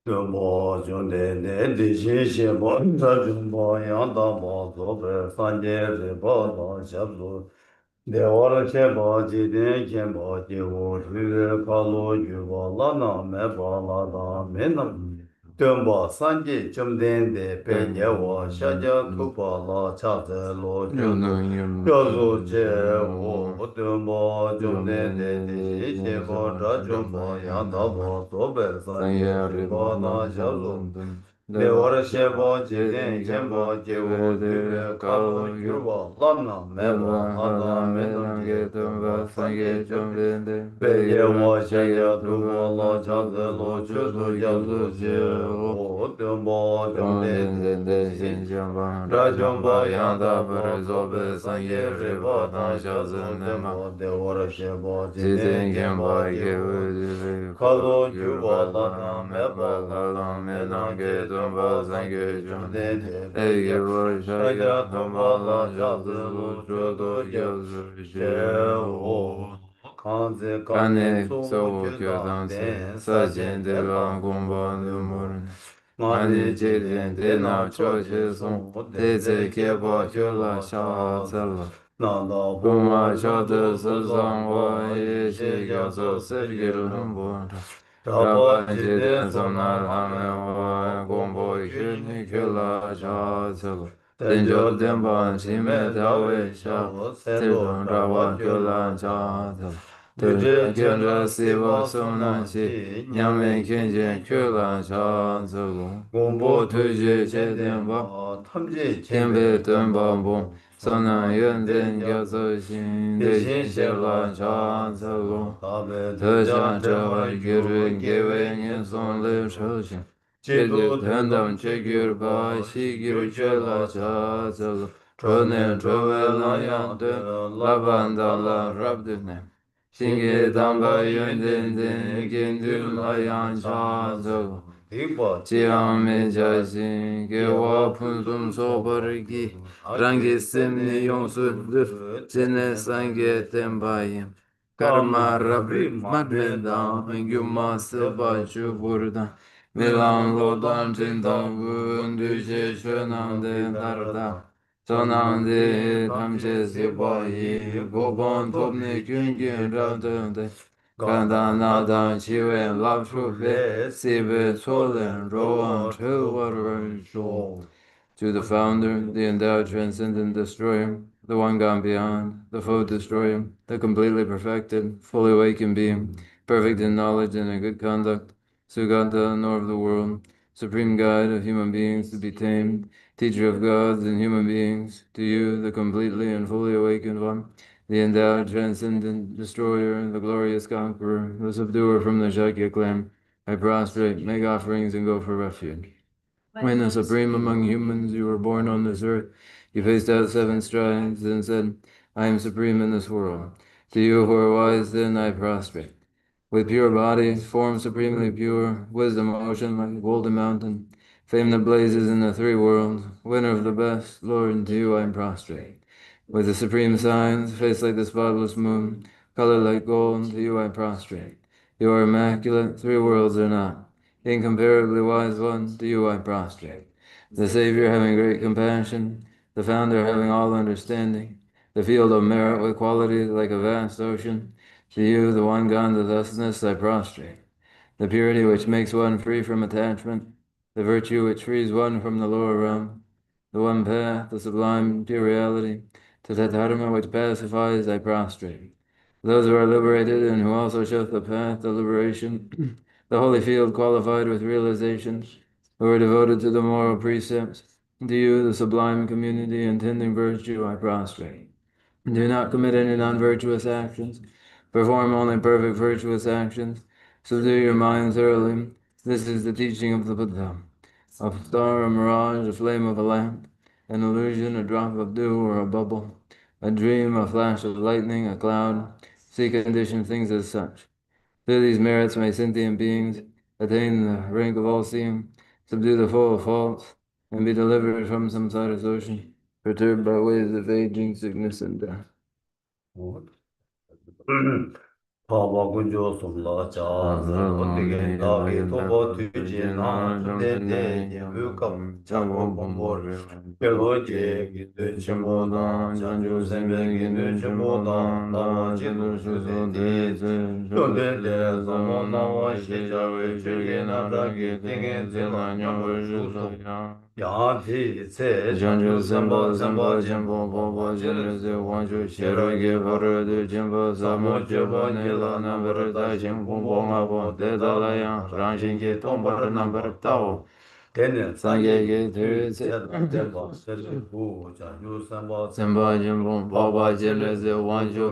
Dumbo Junde de Jishe Bo Jumbo Yanda Bo Zobe Sanje Ribo Bo Shablu De Ora Chebo Jide Kembo Jivu Rüge Kalu Yubo Lana Me Bo Lada Menam Dumbo Sanje Chumden de Pe Yewo Shaja Kupa La Chaze Lo Judu Jozu Che Wo Dumbo Jumden de Jishe Bo Jumbo Yanda Bo Zobe Sanje Ribo Na Shablu De ora shebo jiten kembo jewo dhube kalo yuwa lana meba hada medam je tumba sange chomdende pe yewo shaya dhubo lo chaze lo chudu yabzu je o tumbo chomdende shin chomba ra chomba yanda bar zobe sange riba dan shazen nema de ora shebo jiten kembo jewo dhube kalo yuwa lana meba hada medam je tumba sange chomdende pe yewo shaya dhubo lo chaze lo chudu yabzu je o Kane so kyo dan se sa jen de la gomba de mor mani je den de na cho che song de ze ke ba kyo la sha za la na da bo ma sha de sa zang wa ye she ya so se ge lu bo ra ba je de so na la me wa gombo ke ni ke la sha za la den jo den ba chi me da we sha se lo ra wa kyo la sha za la Tuje kyunra siva sonanshi, nyame kyunje kyula shansalu. Gombo tuje che tenpa, tenpe tenpa bom, sonan yun ten gyaso shin, de shin shela shansalu. Teshan chawa gyuru gewe nyen son le shoshin. Chedu tendam che gyur pa, shi gyur kyula shansalu. Chonen chowe lan yang de, labanda la rabdune. Shinge damba yun den den gendu la yang cha zo. Chiang me cha shin ge wa pun sum so bar gi. Rangi sim ni yong su du. Chene sange temba yim. Karma rabri madmen da. Ngyu ma se ba chu burda. Milan lo dan jin dang gun du she shenang den dar da. Sonande tamche sipahi gopon topne kyungin radande kanda nadan chiwen lapshupe sibe solen roan chilwaran shol. To the founder, the endowed transcendent destroyer, the one gone beyond, the foe destroyer, the completely perfected, fully awakened being, perfect in knowledge and in good conduct, Sugata, nor of the world, supreme guide of human beings to be tamed, teacher of gods and human beings, to you, the completely and fully awakened one, the endowed transcendent destroyer, the glorious conqueror, the subduer from the Shakya clan, I prostrate, make offerings, and go for refuge. When the supreme among humans, you were born on this earth, you faced out 7 strides and said, I am supreme in this world. To you who are wise, then I prostrate. With pure body, form supremely pure, wisdom ocean like a golden mountain, fame that blazes in the 3 worlds, winner of the best, Lord, to you I am prostrate. With the supreme signs, face like the spotless moon, color like gold, to you I prostrate. You are immaculate, 3 worlds are not. Incomparably wise one, to you I prostrate. The Savior having great compassion, the Founder having all understanding, the field of merit with qualities like a vast ocean, to you, the one gone to thusness, I prostrate. The purity which makes one free from attachment, the virtue which frees one from the lower realm, the one path, the sublime pure reality, to that dharma which pacifies, I prostrate. Those who are liberated and who also show the path to liberation, the holy field qualified with realizations, who are devoted to the moral precepts, to you, the sublime community intending virtue, I prostrate. Do not commit any non-virtuous actions. Perform only perfect virtuous actions. Subdue your mind thoroughly. This is the teaching of the Buddha. A star, a mirage, a flame of a lamp, an illusion, a drop of dew or a bubble, a dream, a flash of lightning, a cloud. See conditioned things as such. Through these merits may sentient beings attain the rank of all-seeing, subdue the foe of faults, and be delivered from samsara's ocean, perturbed by waves of aging, sickness, and death. Pāpa kuñjō sūla chāsa, tīkē tākē tōpa tūjī nā, tūtē tē yēmū kāp, chākō pōmbō rē, kēlō jē kī tū chīmbō tāng, chāngchū sēmbē kī tū chīmbō tāng, tāwā chī tū shū tē tē, tūtē tē sōmō tāwā shē chāwē, chūkē nā tā kī tīngē tē nā nyō shū sō yā. Yāng tī tsē, chāngchū sēmbā sēmbā chīmbō pōpā chīmbō sē wāngchū shē rā kē pā rā tū chīmbō sāmō chīmbō nē lā nā pā rā tā chīmbō pō ngā pō tē tā lā yāng rāng shīng kē tōng pā rā nā pā rā tā wō sāng kē kē tū tsē sēmbā chīmbō pōpā chīmbō sē wāngchū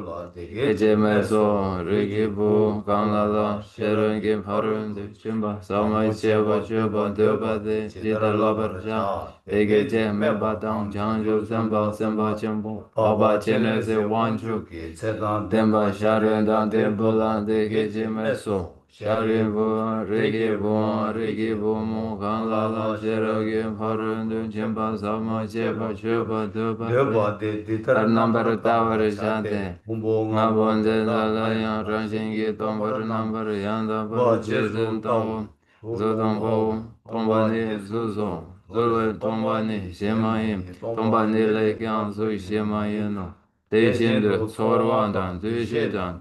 kē chē mē sō rī kī pū kāng lā lā shē rā kē pā rā tū chīmbō sāmā chē pā chē pā tē pā tē chī tā lā pā rā Ege je me batang changju semba semba chimbo Papa chene se wanchu Temba sharin dan tempo lan deke je me so Sharin bu rigi bu mu kan la la shiragi parun dun chimba sama chepa chepa dupa Tar nambar tawar shante Nga bonde la la yang rangshingi tombar nambar yanda par chizin tawum Zudong po tomba ni zuzo Zulu tombani shemaim, tombani lekyang sui shemayino. Deishindu sorwandan, dushidan,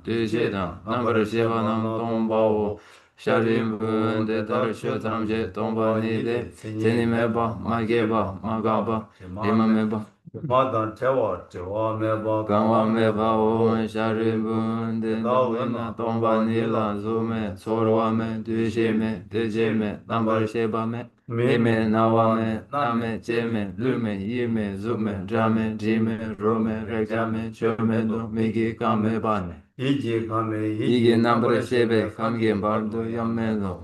nambar shevanam tombao. Sharimbu detar shotam je tombani de, zenimeba, mageba, magaba, imameba. Madan chewa meba, gangwa meba om sharimbu dedawina tombani la zume, sorwame, dushime, dejime, nambar shebame. Mime, nawame, name, cheme, lume, yime, zume, drame, jime, rome, rekame, chome, do, miki, kame, bane. Igi nambra shebe, kamge, bardo, yamedo.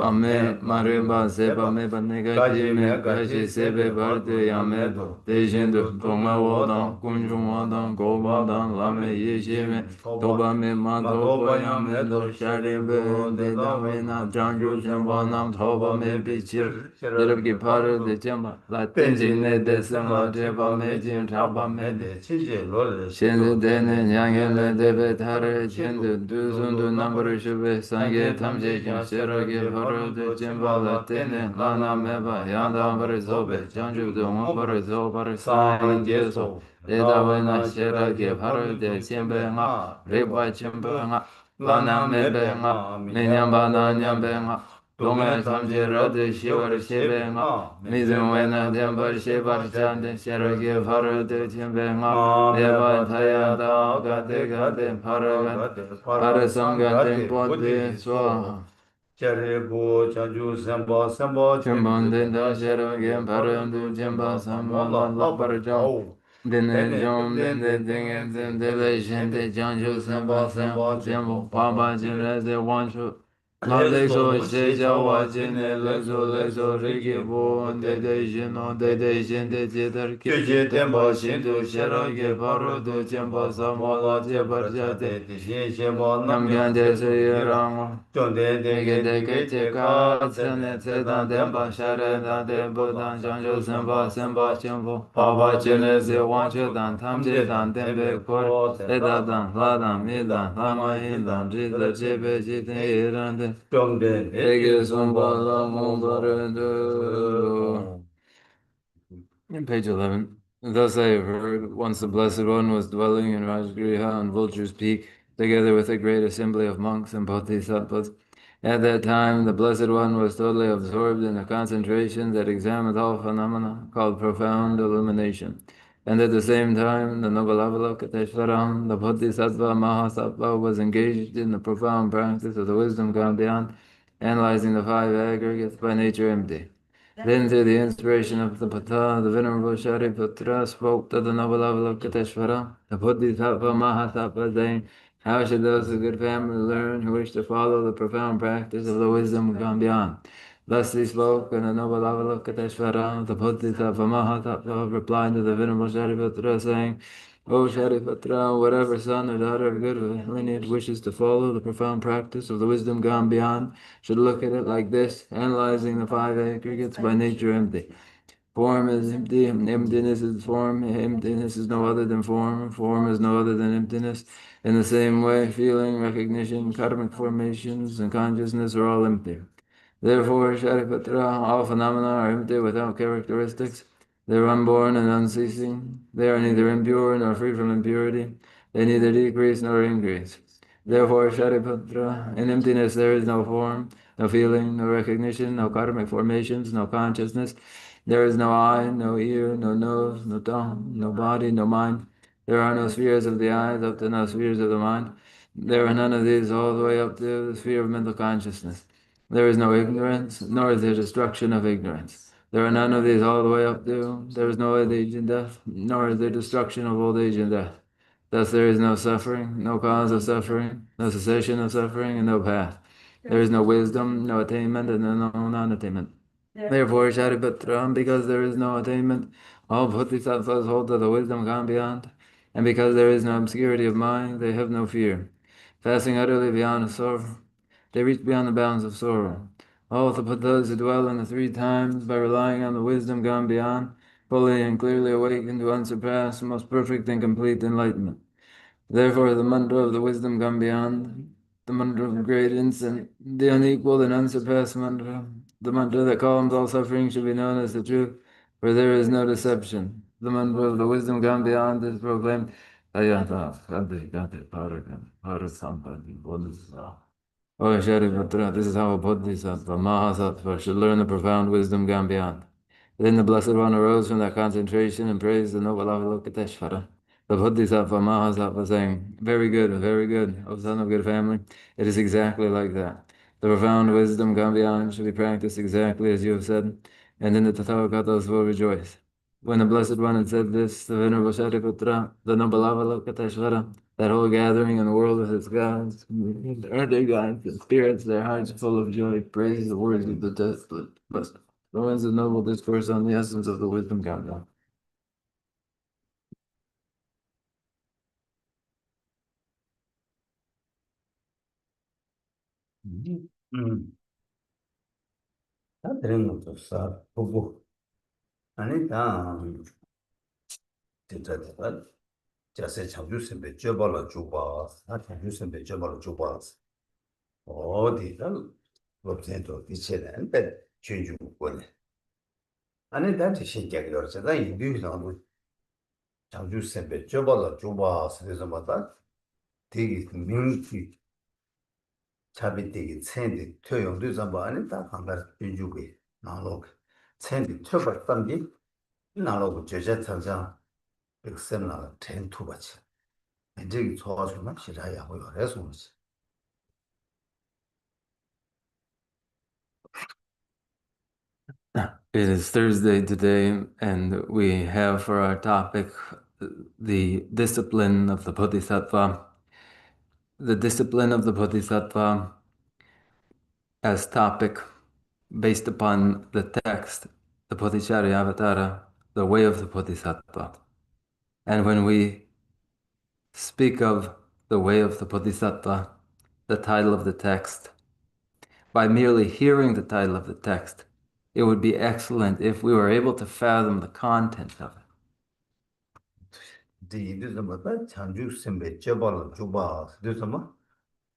Ame, mariba, seba, meba, nega, jime, gashi, sebe, bardo, yamedo. Dejendo, tonga, wadan, kunjum, wadan, gobadan, lame, yeshime, tobame, madoba, yamedo, sharibe, dedawina, janju, shembanam, tobame, bichir, Yerabki paru de chamba, la tenji ne de sema jeba me jin chaba me de shendu dene nyange le debe tare chendu du zundu nambaru shube sangye tamje kyan sheragi paru de chamba la tene lana meba yanda ambaru zobe janju du ambaru zobaru sayin jeso Deda wena sheragi paru de chembe nga riba chembe nga lana mebe nga minyamba na nyambe nga Dome samje rade shivar shebe nga, mizum wena dembar shivar chande sheragi paru de chembe nga, deva thaya da gade gade paru sangate podde swaha. Charibu chanju semba chumbande da sheragi paru du chemba samba la parjam. Dene jom dene dinge dele shente chanju semba chembo pamba chireze wanchu. Lale so sheja wajine lezo rigi bo dede jino dede jinde jidar kiji temba shindu shirage paru du jimba samala jibar jate namgyande se yirama dege dege tika tsene tsedan temba share dan tembo dan janjo semba chimbo paba chine se wanchu dan tamje dan tembe kor eda dan ladan midan lama indan jidar jebe jiten irande in page 11, thus I have heard, once the Blessed One was dwelling in Rajgriha on Vulture's Peak, together with a great assembly of monks and bodhisattvas. At that time, the Blessed One was totally absorbed in a concentration that examined all phenomena, called profound illumination. And at the same time, the noble Avalokiteshvaram, the Bodhisattva Mahasattva, was engaged in the profound practice of the wisdom gone beyond, analyzing the five aggregates by nature empty. Then, through the inspiration of the Pata, the Venerable Shariputra spoke to the noble Avalokiteshvara, the Bodhisattva Mahasattva, saying, how should those of good family learn who wish to follow the profound practice of the wisdom gone beyond? Thus he spoke, and the noble Avalokiteshvara, the Bodhisattva Mahasattva, replied to the Venerable Shariputra, saying, O Shariputra, whatever son or daughter of good lineage wishes to follow the profound practice of the wisdom gone beyond should look at it like this, analyzing the five aggregates by nature empty. Form is empty, emptiness is form, emptiness is no other than form, form is no other than emptiness. In the same way, feeling, recognition, karmic formations, and consciousness are all empty. Therefore, Sharipatra, all phenomena are empty without characteristics. They are unborn and unceasing. They are neither impure nor free from impurity. They neither decrease nor increase. Therefore, Sharipatra, in emptiness there is no form, no feeling, no recognition, no karmic formations, no consciousness. There is no eye, no ear, no nose, no tongue, no body, no mind. There are no spheres of the eyes up to no spheres of the mind. There are none of these all the way up to the sphere of mental consciousness. There is no ignorance, nor is there destruction of ignorance. There are none of these all the way up to. There is no old age and death, nor is there destruction of old age and death. Thus there is no suffering, no cause of suffering, no cessation of suffering, and no path. There is no wisdom, no attainment, and no non-attainment. Therefore, Sharipatra, because there is no attainment, all bodhisattvas hold to the wisdom gone beyond, and because there is no obscurity of mind, they have no fear. Passing utterly beyond sorrow, they reach beyond the bounds of sorrow. All the Buddhas who dwell in the three times by relying on the wisdom gone beyond, fully and clearly awakened to unsurpassed, most perfect and complete enlightenment. Therefore, the mantra of the wisdom gone beyond, the mantra of great insight, the unequaled and unsurpassed mantra, the mantra that calms all suffering should be known as the truth, for there is no deception. The mantra of the wisdom gone beyond is proclaimed. Ayata, Kati, Kati, Parakan, Parasampati, Bodhisattva. Oh, Sharipatra, this is how a Bodhisattva, Mahasattva, should learn the profound wisdom gone beyond. Then the Blessed One arose from that concentration and praised the noble Avalokiteshvara. The Bodhisattva Mahasattva saying, very good, O son of good family. It is exactly like that. The profound wisdom gone beyond should be practiced exactly as you have said, and then the Tathagatas will rejoice. When the Blessed One had said this, the Venerable Shariputra, the noble Avalokiteshvara, that whole gathering in the world of its gods, earthly gods and spirits, their hearts full of joy, praise the words of the desolate. But the ones of noble discourse on the essence of the wisdom gone beyond. 다 되는 것도 싹 보고 아니다. 진짜 대단. 자세 창조선 배져발라 줘봐. 나 창조선 배져발라 줘봐. 어디다 법전도 이체는 배 준주권. 아니 단지 신기하게 그러잖아. 이 뉴스하고 창조선 배져발라 줘봐. 그래서 맞다. 되게 명기 자비되게 천디 토용도 좀 아니 다 강가 준주고 나로 천디 토박단기 나로 제자参加 백sem나 텐투바치 이제 좋아서만 시라야 하고요. 그래서 It is Thursday today, and we have for our topic the discipline of the Bodhisattva. The discipline of the Bodhisattva as topic based upon the text, the Bodhicharyavatara, the way of the Bodhisattva. And when we speak of the way of the Bodhisattva, the title of the text, by merely hearing the title of the text, it would be excellent if we were able to fathom the content of it. 이제 뭐다 창조선배 저발로 줘봐. 그래서 뭐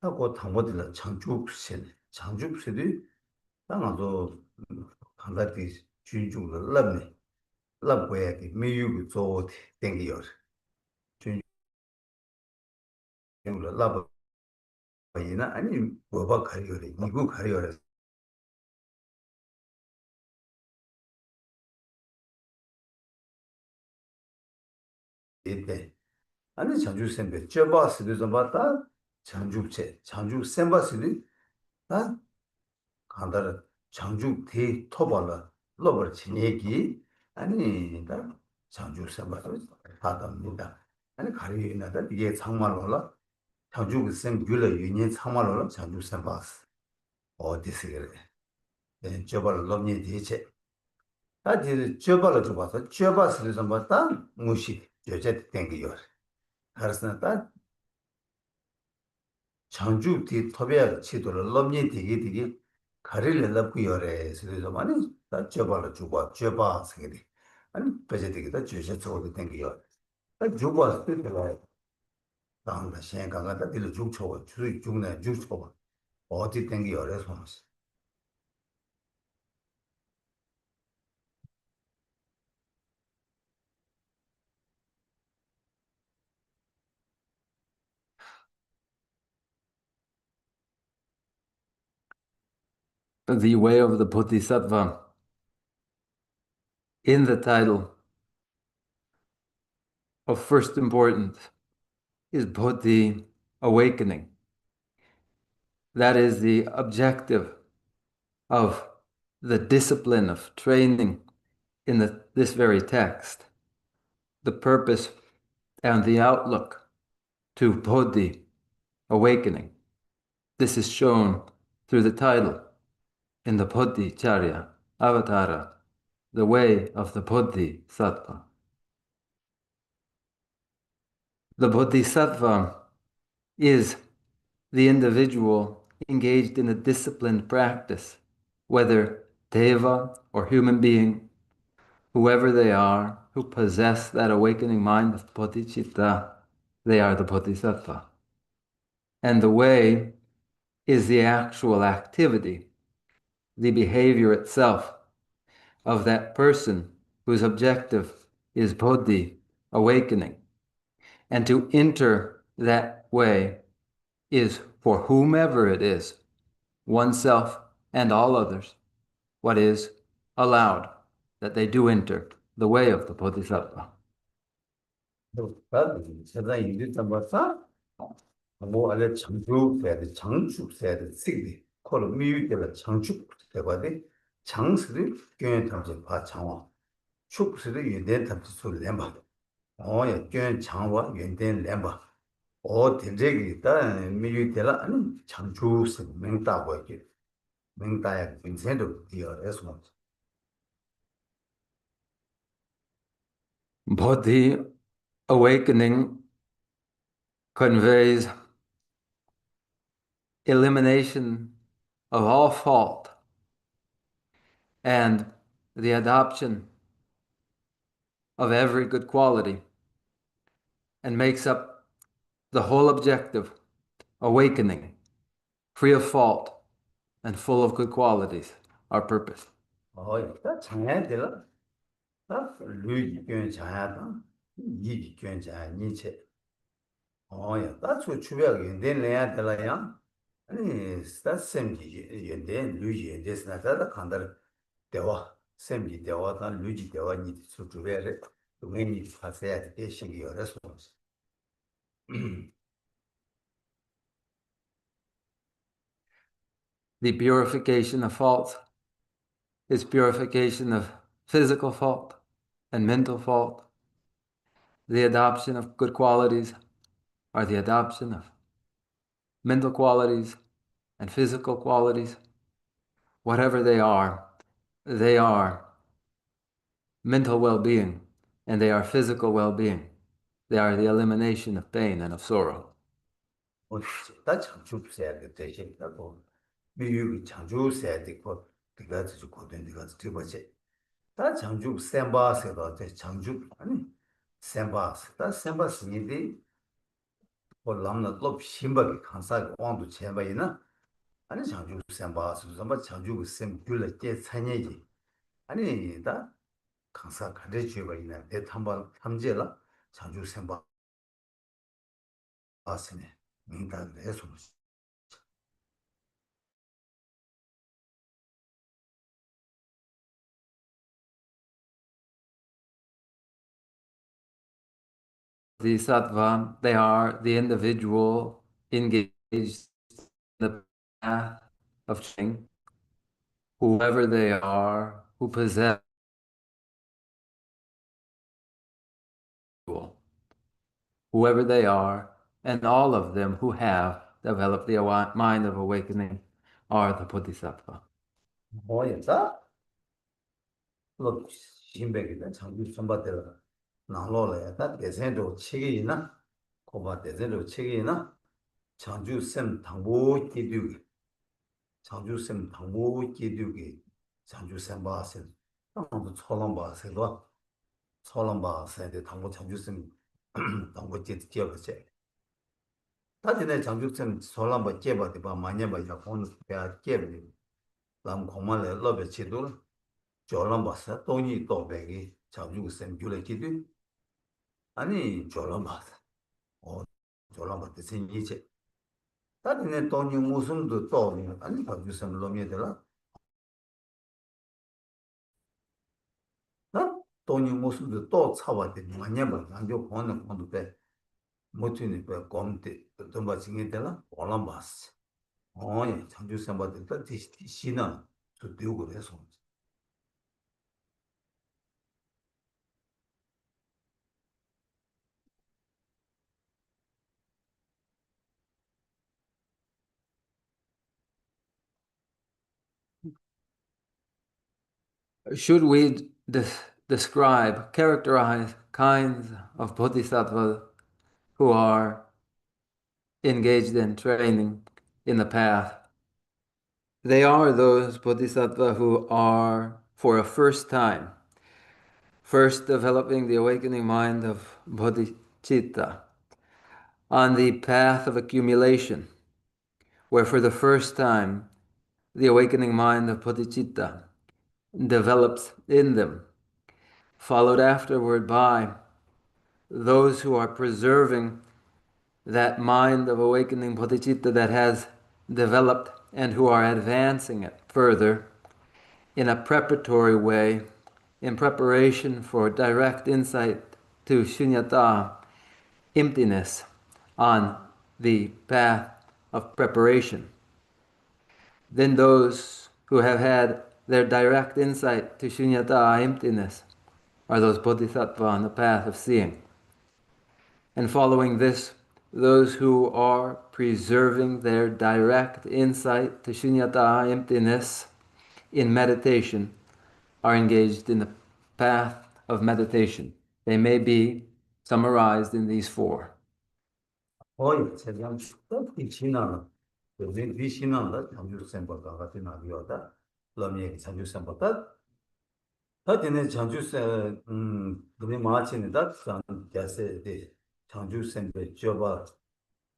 하고 당보들 창조세도 당아도 강가디 준주를 럽네. 럽고야기 미유고 조 땡기요. 준주를 럽 이나 아니 뭐가 가려래. 이거 가려래. 이때 아니 창조선배 저바스도 좀 봤다. 창조선바스도 다 간다라 창조 대 토발라 로버 진얘기 아니 다 창조선바스 하답니다. 아니 가리나다 이게 정말로라 창조선 귤의 유년 정말로라 창조선바스 어디서 그래. 네 저발 롬니 대체 아직 저발을 좀 봐서 저바스를 좀 봤다 무시 여자 땡기요. 가르스나다 창조 뒤 토비아 치도를 럼니 되게 가리를 넣고 요래. 그래서 많이 다 접어라 주고 접어 생기리. 아니 배제되기도 주셔 줘도 된게요. 주고 쓰더라. 당다 생각하다 딜 죽초 주의 죽네 죽초 어디 된게요. 그래서 The way of the Bodhisattva in the title of first importance is Bodhi awakening. That is the objective of the discipline of training in this very text. The purpose and the outlook to Bodhi awakening. This is shown through the title in the Bodhicharya Avatara, the way of the Bodhisattva. The Bodhisattva is the individual engaged in a disciplined practice, whether deva or human being, whoever they are, who possess that awakening mind of bodhicitta, they are the Bodhisattva. And the way is the actual activity, the behavior itself of that person whose objective is bodhi, awakening. And to enter that way is, for whomever it is, oneself and all others, what is allowed, that they do enter the way of the Bodhisattva. 세상 일이 좀 봤어? 뭐 알레 창조해야 창조해야 시기 콜 미유들 창조 되거든 장스를 교회 탐지 봐 장화 축스를 연대 탐지 술 렘바 어야 교회 장화 연대 렘바 어 된적이 있다 미유들아 아니 창조스 맹다고 이게 맹다야 인생도 디어에서 Bodhi awakening conveys elimination of all fault and the adoption of every good quality, and makes up the whole objective, awakening, free of fault and full of good qualities, our purpose. 다 장애들아 다 루이 교회 장애다 이 교회 장애 니체 어야 다초 추벽 연된 내야 될라야 아니 스타sem지 연된 루이 연데스나 다다 간다 대화 셈지 대화다 루이 대화 니 수주베레 동행이 파세야 돼 신기 어려서 The purification of fault is purification of physical fault and mental fault. The adoption of good qualities are the adoption of mental qualities and physical qualities. Whatever they are mental well-being and they are physical well-being. They are the elimination of pain and of sorrow. 다 창조해야 돼 대신하고 미유 창조해야 되고 그가 저 고된 데가 뒤버지 다 창조 셈바스가 돼 창조 아니 셈바스 다 셈바스니디 람나 롭 심바기 칸사 왕도 쳔바이나 아니 창조 셈바스 셈바 창조 셈 귤레 제 찬예지 아니 다 칸사 가르 줘바이나 대 탐바 탐제라 창조 셈바 아스네 민다 내소 The sattva, they are the individual engaged in the path of change, whoever they are, who possess whoever they are, and all of them who have developed the mind of awakening are the Bodhisattva. 뭐였다? 로 심백이다 창조 선바들 나로래 다 대세도 책이나 고바 대세도 책이나 창조 셈 당보 기두기 창조 셈 당보 기두기 창조 셈바세 아무도 처럼 봐서도 소란바 세대 당고 장주선 당고 제버제 다들 장주선 소란바 제버데 봐 마냐바 야폰 야 제버데 남 공만에 러베 치도 조란바사 돈이 또베기 장주선 줄레기도 아니 조란바사 어 조란바데 생이제 다들 돈이 무슨도 또 아니 장주선 놈이들아 나 돈이 무슨도 또 차와데 마냐바 안jo 보는 건데 못이니 그 검대 좀 봐지게 되나 올라봤어. 어이 장주 선바들 다 시나 또 되고 그래서 Should we describe, characterize kinds of bodhisattvas who are engaged in training in the path? They are those bodhisattvas who are, for a first time, first developing the awakening mind of bodhicitta on the path of accumulation, where for the first time the awakening mind of bodhicitta develops in them, followed afterward by those who are preserving that mind of awakening bodhicitta that has developed and who are advancing it further in a preparatory way, in preparation for direct insight to shunyata, emptiness, on the path of preparation. Then those who have had their direct insight to shunyata, emptiness, are those bodhisattva on the path of seeing. And following this, those who are preserving their direct insight to shunyata, emptiness, in meditation, are engaged in the path of meditation. They may be summarized in these four. 어이 제가 또 지나는 그게 비신한다 장주 선바가 같은 아니었다. 러미에 장주 선바다 다들 장주선 우리 마치는다 산 야세데 장주 선배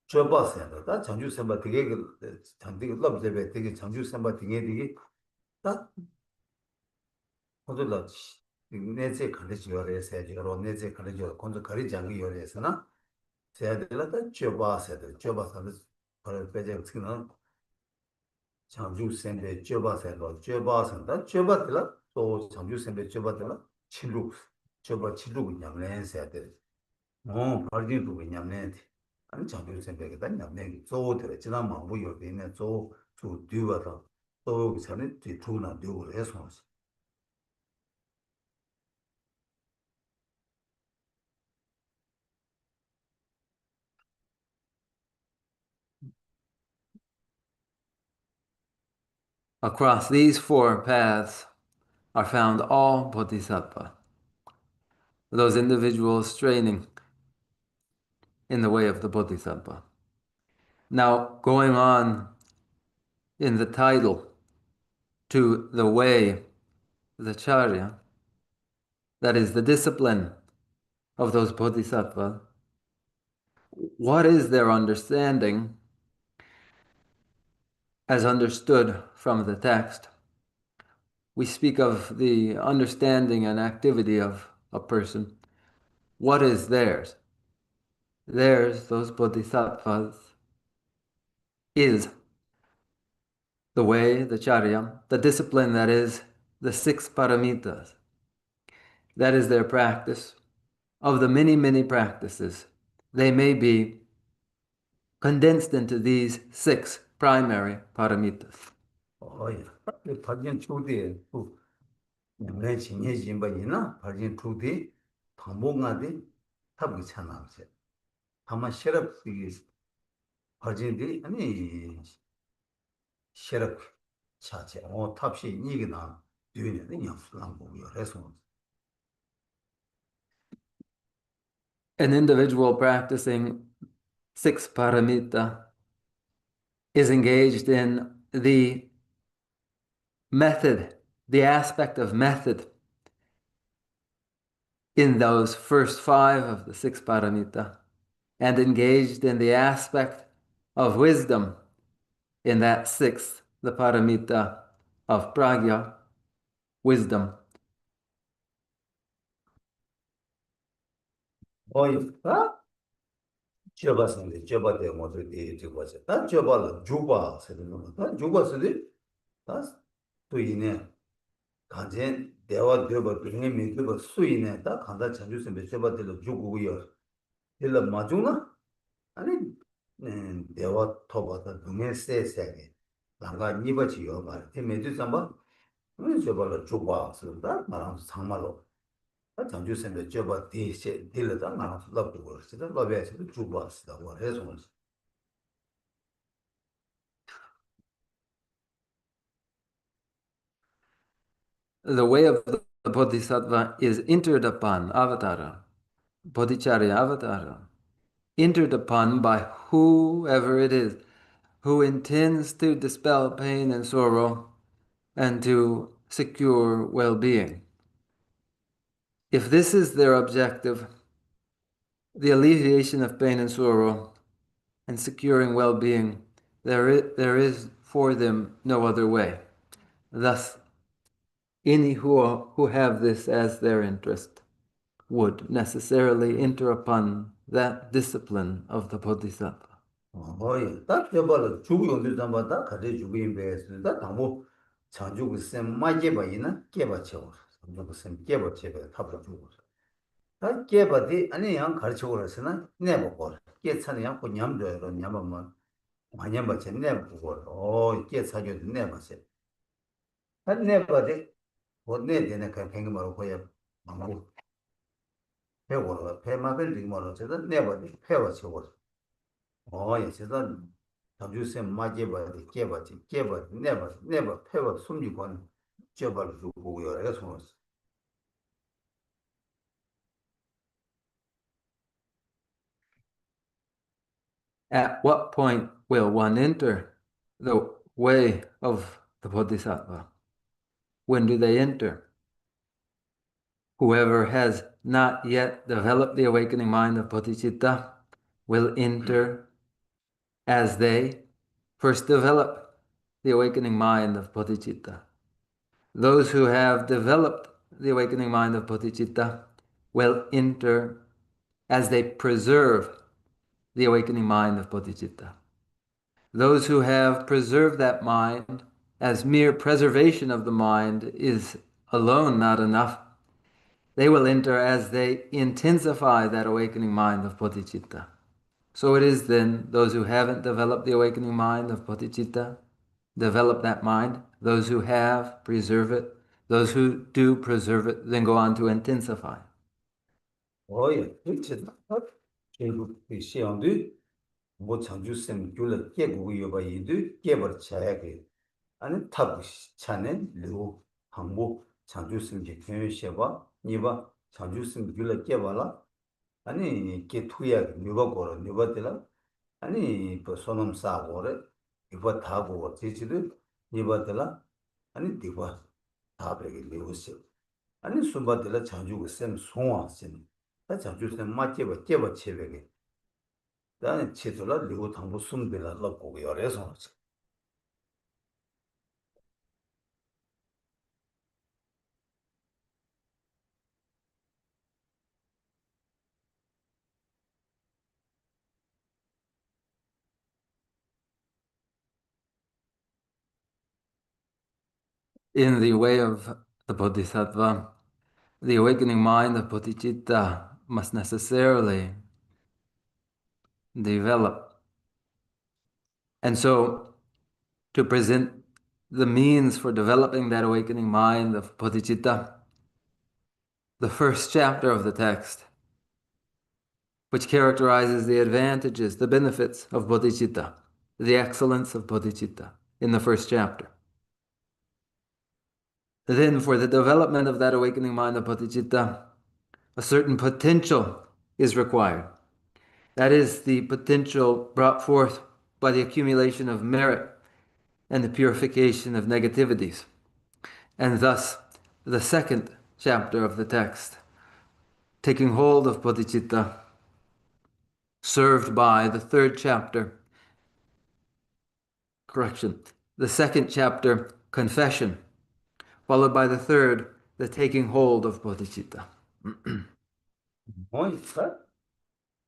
줘봤어요. 다 장주 선바 되게 장되게 러브제베 되게 장주 선바 되게 딱 호들라 내제 걸리지 요래서 저로 내제 걸리지 건조 거리 장기 요래서나 제들라다 줘봐서도 그걸 빼제 어떻게는 장주 선배 줘봐서다 줘봐들라 또 장주 선배 줘봐들라 치루 그냥 내세야 돼. 벌기도 그냥 내 아니 장주 선배가 냠내 조들 지난 마부 요리네 조 뒤와서 또 전에 뒤투나 뒤로 해서 Across these four paths are found all bodhisattva, those individuals training in the way of the bodhisattva. Now, going on in the title to the way, the charya, that is the discipline of those bodhisattvas, what is their understanding as understood from the text? We speak of the understanding and activity of a person. What is theirs? Theirs, those bodhisattvas, is the way, the charya, the discipline that is the six paramitas. That is their practice. Of the many, many practices, they may be condensed into these six primary paramitas. 어이 발견 초대 내 진행진 바이나 발견 초대 방법가데 답이 참아서 아마 셔럽이 발견이 아니 셔럽 차체 탑시 이게나 뒤에는 양수랑 보고요. 그래서 An individual practicing six paramita is engaged in the method, the aspect of method in those first five of the six paramita and engaged in the aspect of wisdom in that sixth, the paramita of pragya, wisdom. 다 줘봤는데 줘봐대 모두 이 줘봤어. 다 줘봐라 줘봐 세는 다 줘봤으니 다 또이네 간제 대화 되버 등에 믿고 수이네 다 간다 전주서 몇 줘봐들로 주고요. 일러 맞구나? 아니 대화 토바다 등에 세세게 나가 니버지요 말. 때문에 좀 줘봐라 줘봐 쓰다 말하면 상말로 장주선의 저바 대세 딜러다 나서 러브고 그랬어. 러브에서 주바스다 뭐 해서 The way of the Bodhisattva is entered upon, avatara, bodhicharya avatara, entered upon by whoever it is who intends to dispel pain and sorrow and to secure well-being. If this is their objective, the alleviation of pain and sorrow and securing well-being, there is for them no other way. Thus, any who have this as their interest would necessarily enter upon that discipline of the Bodhisattva. 어이 딱 저발 주고 온들 담바다 가데 주고 임베스다 담보 장주고 셈 마게 바이나 깨바쳐 장주고 셈 깨바쳐 탑을 주고 다 깨바디 아니 양 가르쳐 그랬으나 내보고 깨차는 양 고냠도로 냠만 마냠바 챘네 보고 어 깨차죠 내봤어 한 내바디 못내 되는 그 뱅금으로 거야 망고 배고로 배마벨 링모로 저도 내바디 배워쳐 예, 제가 장주세 마제바디 깨바디 네버 패버 숨기권 쪄바를 두고 여러 손을 At what point will one enter the way of the Bodhisattva? When do they enter? Whoever has not yet developed the awakening mind of bodhicitta will enter as they first develop the awakening mind of bodhicitta. Those who have developed the awakening mind of bodhicitta will enter as they preserve the awakening mind of bodhicitta. Those who have preserved that mind, as mere preservation of the mind is alone not enough, they will enter as they intensify that awakening mind of bodhicitta. So it is then those who haven't developed the awakening mind of bodhicitta develop that mind. Those who have preserve it. Those who do preserve it then go on to intensify. 예, 그렇지 결국 그 시험도 뭐 장주쌤 줄을 깨고 여봐 이도 깨버 차야게 아니 탑 차네 로 항목 장주쌤 제 교회셔봐 니바 장주쌤 줄을 깨봐라 아니 깨 투야 누가 걸어 누가 되라 아니 그 소놈 싸고래 이거 다 보고 지지도 니바 되라 아니 디바 다 베게 리우스 아니 숨바들라 장주고 쌤 송아 쌤 다 장주쌤 맞게버 깨버 체베게 다는 치돌라 리고 당부 숨들라 넣고 열에서 In the way of the Bodhisattva, the awakening mind of bodhicitta must necessarily develop. And so, to present the means for developing that awakening mind of bodhicitta, the first chapter of the text, which characterizes the advantages, the benefits of bodhicitta, the excellence of bodhicitta in the first chapter. Then, for the development of that awakening mind of bodhicitta, a certain potential is required. That is the potential brought forth by the accumulation of merit and the purification of negativities. And thus, the second chapter of the text taking hold of bodhicitta, served by the third chapter, correction, the second chapter, confession, followed by the third, the taking hold of bodhicitta. 뭐니까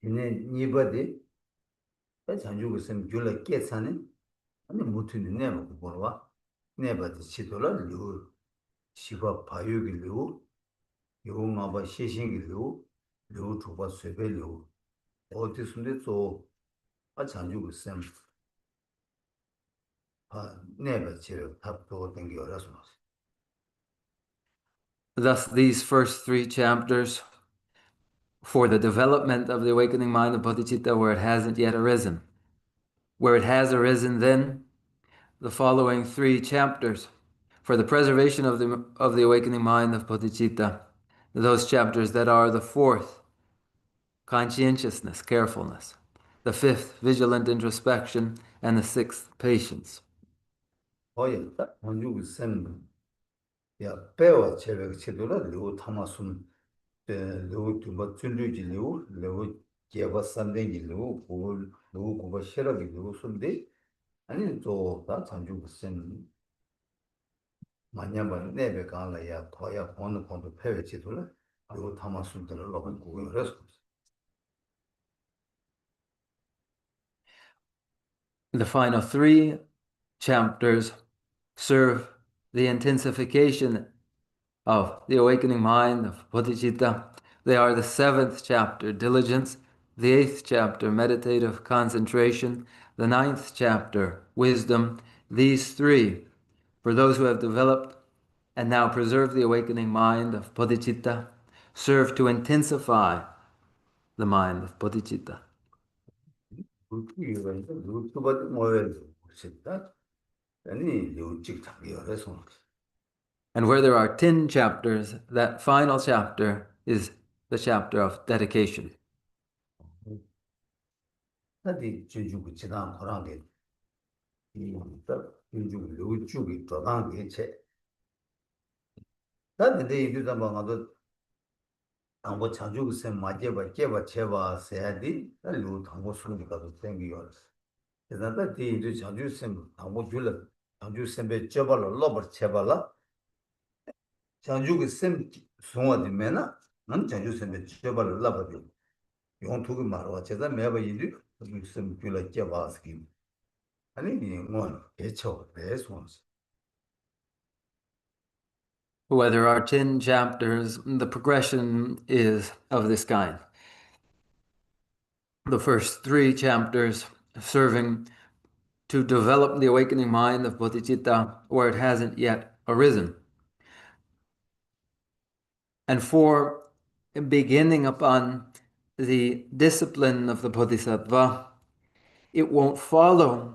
이네 니버디 자주고 sem 줄라 깨사네 아니 못이네 내가 보러와 내버디 치돌라 류 시바 바유기 류 요마바 시신기 류 주바 쇠베 류 어디선데 또 자주고 셈 never chill tap to think your response. Thus, these first three chapters for the development of the awakening mind of bodhicitta where it hasn't yet arisen. Where it has arisen, then the following three chapters for the preservation of the awakening mind of bodhicitta, those chapters that are the fourth, conscientiousness, carefulness, the fifth, vigilant introspection, and the sixth, patience. 어였다. 원주 셈. 야, 배워 제가 제도라 요 타마순 요 두바 준주지 요 제바 산댕기 요 고바 셔라기 요 순데 아니 또다 장주 셈. 만년반 내배 간라야 토야 보는 것도 배워 제도라 요 타마순들을 넣은 거고 그래서 The final three chapters serve the intensification of the awakening mind of bodhicitta. They are the seventh chapter, diligence, the eighth chapter, meditative concentration, the ninth chapter, wisdom. These three, for those who have developed and now preserve the awakening mind of bodhicitta, serve to intensify the mind of bodhicitta. 루트바드 모델 보셨다. 아니 요직 잡이어서 And where there are 10 chapters, that final chapter is the chapter of dedication. 나디 주주고 지난 거랑게 이다 주주 요주기 도랑게 체 나데 이두다 방아도 당고 자주고 셈 맞게바 깨바 제바 세야디 루 당고 수니까도 생기요 그다다 디도 자주 셈 당고 줄라 자주 셈베 제발로 로버 제발라 자주고 셈 송어디메나 난 자주 셈베 제발로 라버디 용투기 말와 제가 매바 이리 무슨 줄라 제바스기 아니 뭐 개초 배송스 Where there are 10 chapters, the progression is of this kind. The first three chapters serving to develop the awakening mind of bodhicitta where it hasn't yet arisen. And for beginning upon the discipline of the Bodhisattva, it won't follow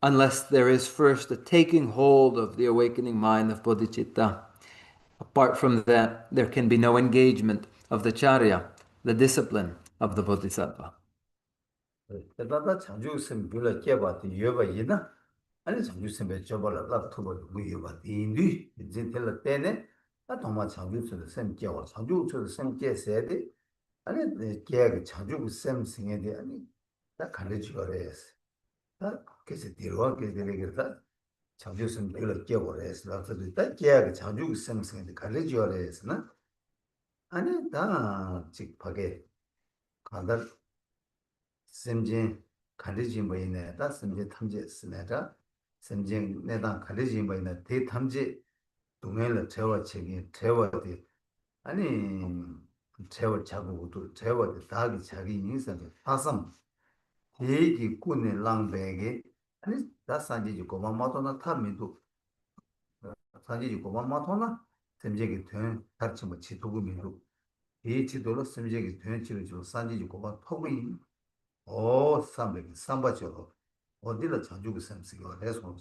unless there is first a taking hold of the awakening mind of bodhicitta. Apart from that, there can be no engagement of the charya, the discipline of the Bodhisattva. 그다다 자주 셈 줄라 깨바디 여바이나 아니 자주 셈베 저발라 랍투버 무여바 인디 이제 텔라 때네 아 정말 자주 셈 깨워 자주 셈 깨세데 아니 깨가 자주 셈 생에데 아니 다 갈려지거래스 다 그래서 뒤로 되게다 자주 셈 줄라 깨워래스 라서도 다 깨가 자주 셈 생에데 갈려지거래스나 아니 다 직파게 간다 semjin kandijin bayine da semjin tamje sinada semjin nedan kandijin bayine de tamje 동행을 제와 책이 제와데 아니 제와 자고도 제와데 다기 자기 인생에 파섬 대기 꾸네 랑베게 아니 다 산지지 고마마도나 타미도 산지지 고마마도나 semjin 된 같이 뭐 지도금이도 이 지도로 semjin 된 지로 산지지 고마 토구인 오, 삼바죠. 어디로 자주고 셈스가 해서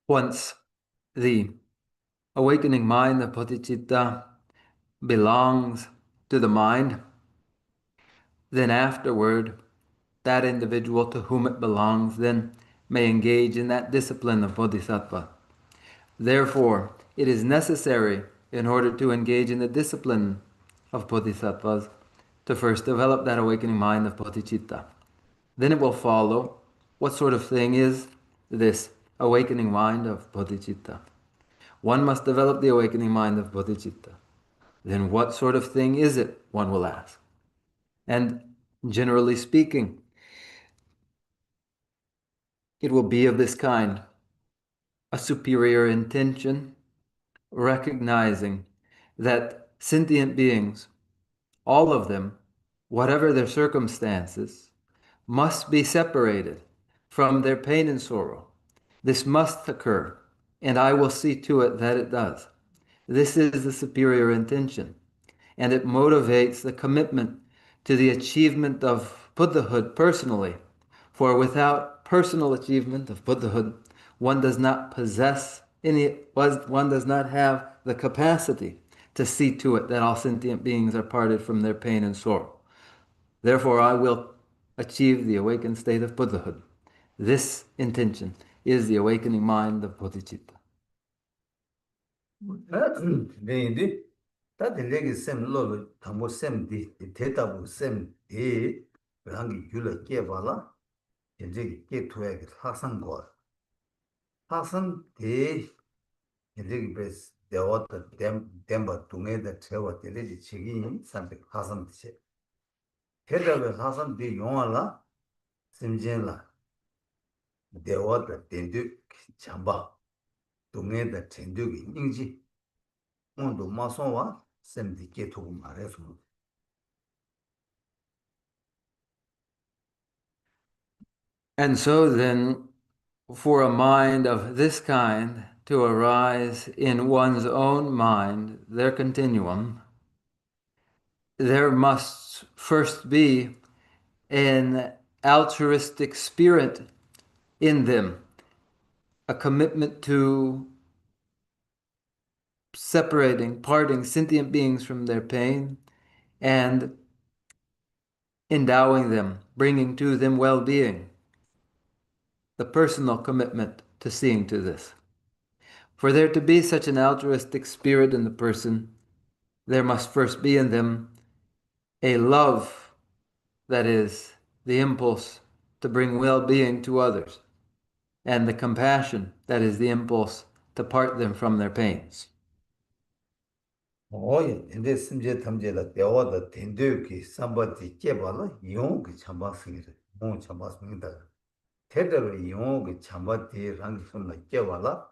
Once the awakening mind of bodhicitta belongs to the mind, then afterward, that individual to whom it belongs then may engage in that discipline of Bodhisattva. Therefore, it is necessary, in order to engage in the discipline of Bodhisattvas, to first develop that awakening mind of Bodhicitta. Then it will follow what sort of thing is this awakening mind of Bodhicitta. One must develop the awakening mind of Bodhicitta. Then what sort of thing is it, one will ask. And generally speaking, it will be of this kind: a superior intention, recognizing that sentient beings, all of them, whatever their circumstances, must be separated from their pain and sorrow. This must occur, and I will see to it that it does. This is the superior intention, and it motivates the commitment to the achievement of Buddhahood personally. For without personal achievement of Buddhahood, one does not possess one does not have the capacity to see to it that all sentient beings are parted from their pain and sorrow. Therefore, I will achieve the awakened state of Buddhahood. This intention is the awakening mind of Bodhicitta. 네인데 다들 내게 셈 로로 담고 셈디 대답고 셈디 그한게 줄을 깨봐라 이제 깨토야 학생고 학생 이제 베스 대화도 댐바 동에다 채워 되지 책이 산백 학생지 대답을 학생디 용할라 심진라 대화도 된도 잠바 동에다 된도기 인지 온도 마소와 셈디 깨토고 말해서 And so then, for a mind of this kind to arise in one's own mind, their continuum, there must first be an altruistic spirit in them, a commitment to parting sentient beings from their pain and endowing them, bringing to them well-being, the personal commitment to seeing to this. For there to be such an altruistic spirit in the person, there must first be in them a love that is the impulse to bring well-being to others, and the compassion that is the impulse to part them from their pains. 오예, 근데 심지어 탐제다 대화도 된도기 삼바지 깨발라 용기 참바스기를 용 참바스니다 대대로 용기 참바디 랑선나 깨발라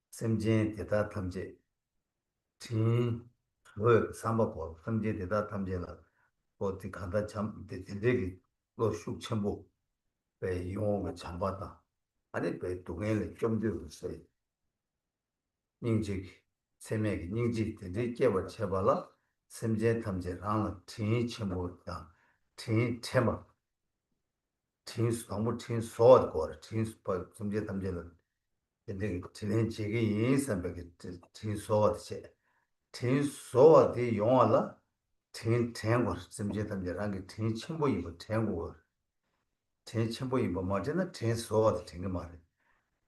심지어 대다 탐제 진 그 삼바고 심지어 대다 탐제라 어디 간다 참 된대기 또슉 첨부 배 용기 참바다 아니 배 동해를 좀 들었어요 닝지 세맥이 닝지 되게 깨버 쳐발라 semje tamje rang tin chimo da tin tema tin somu tin so ko tin pa semje tamje la de tin chege yin sambe ke tin so de tin so de yong la tin ten ko semje tamje rang tin chimo yi ko ten ko tin chimo yi ba ma de na tin so de tin ma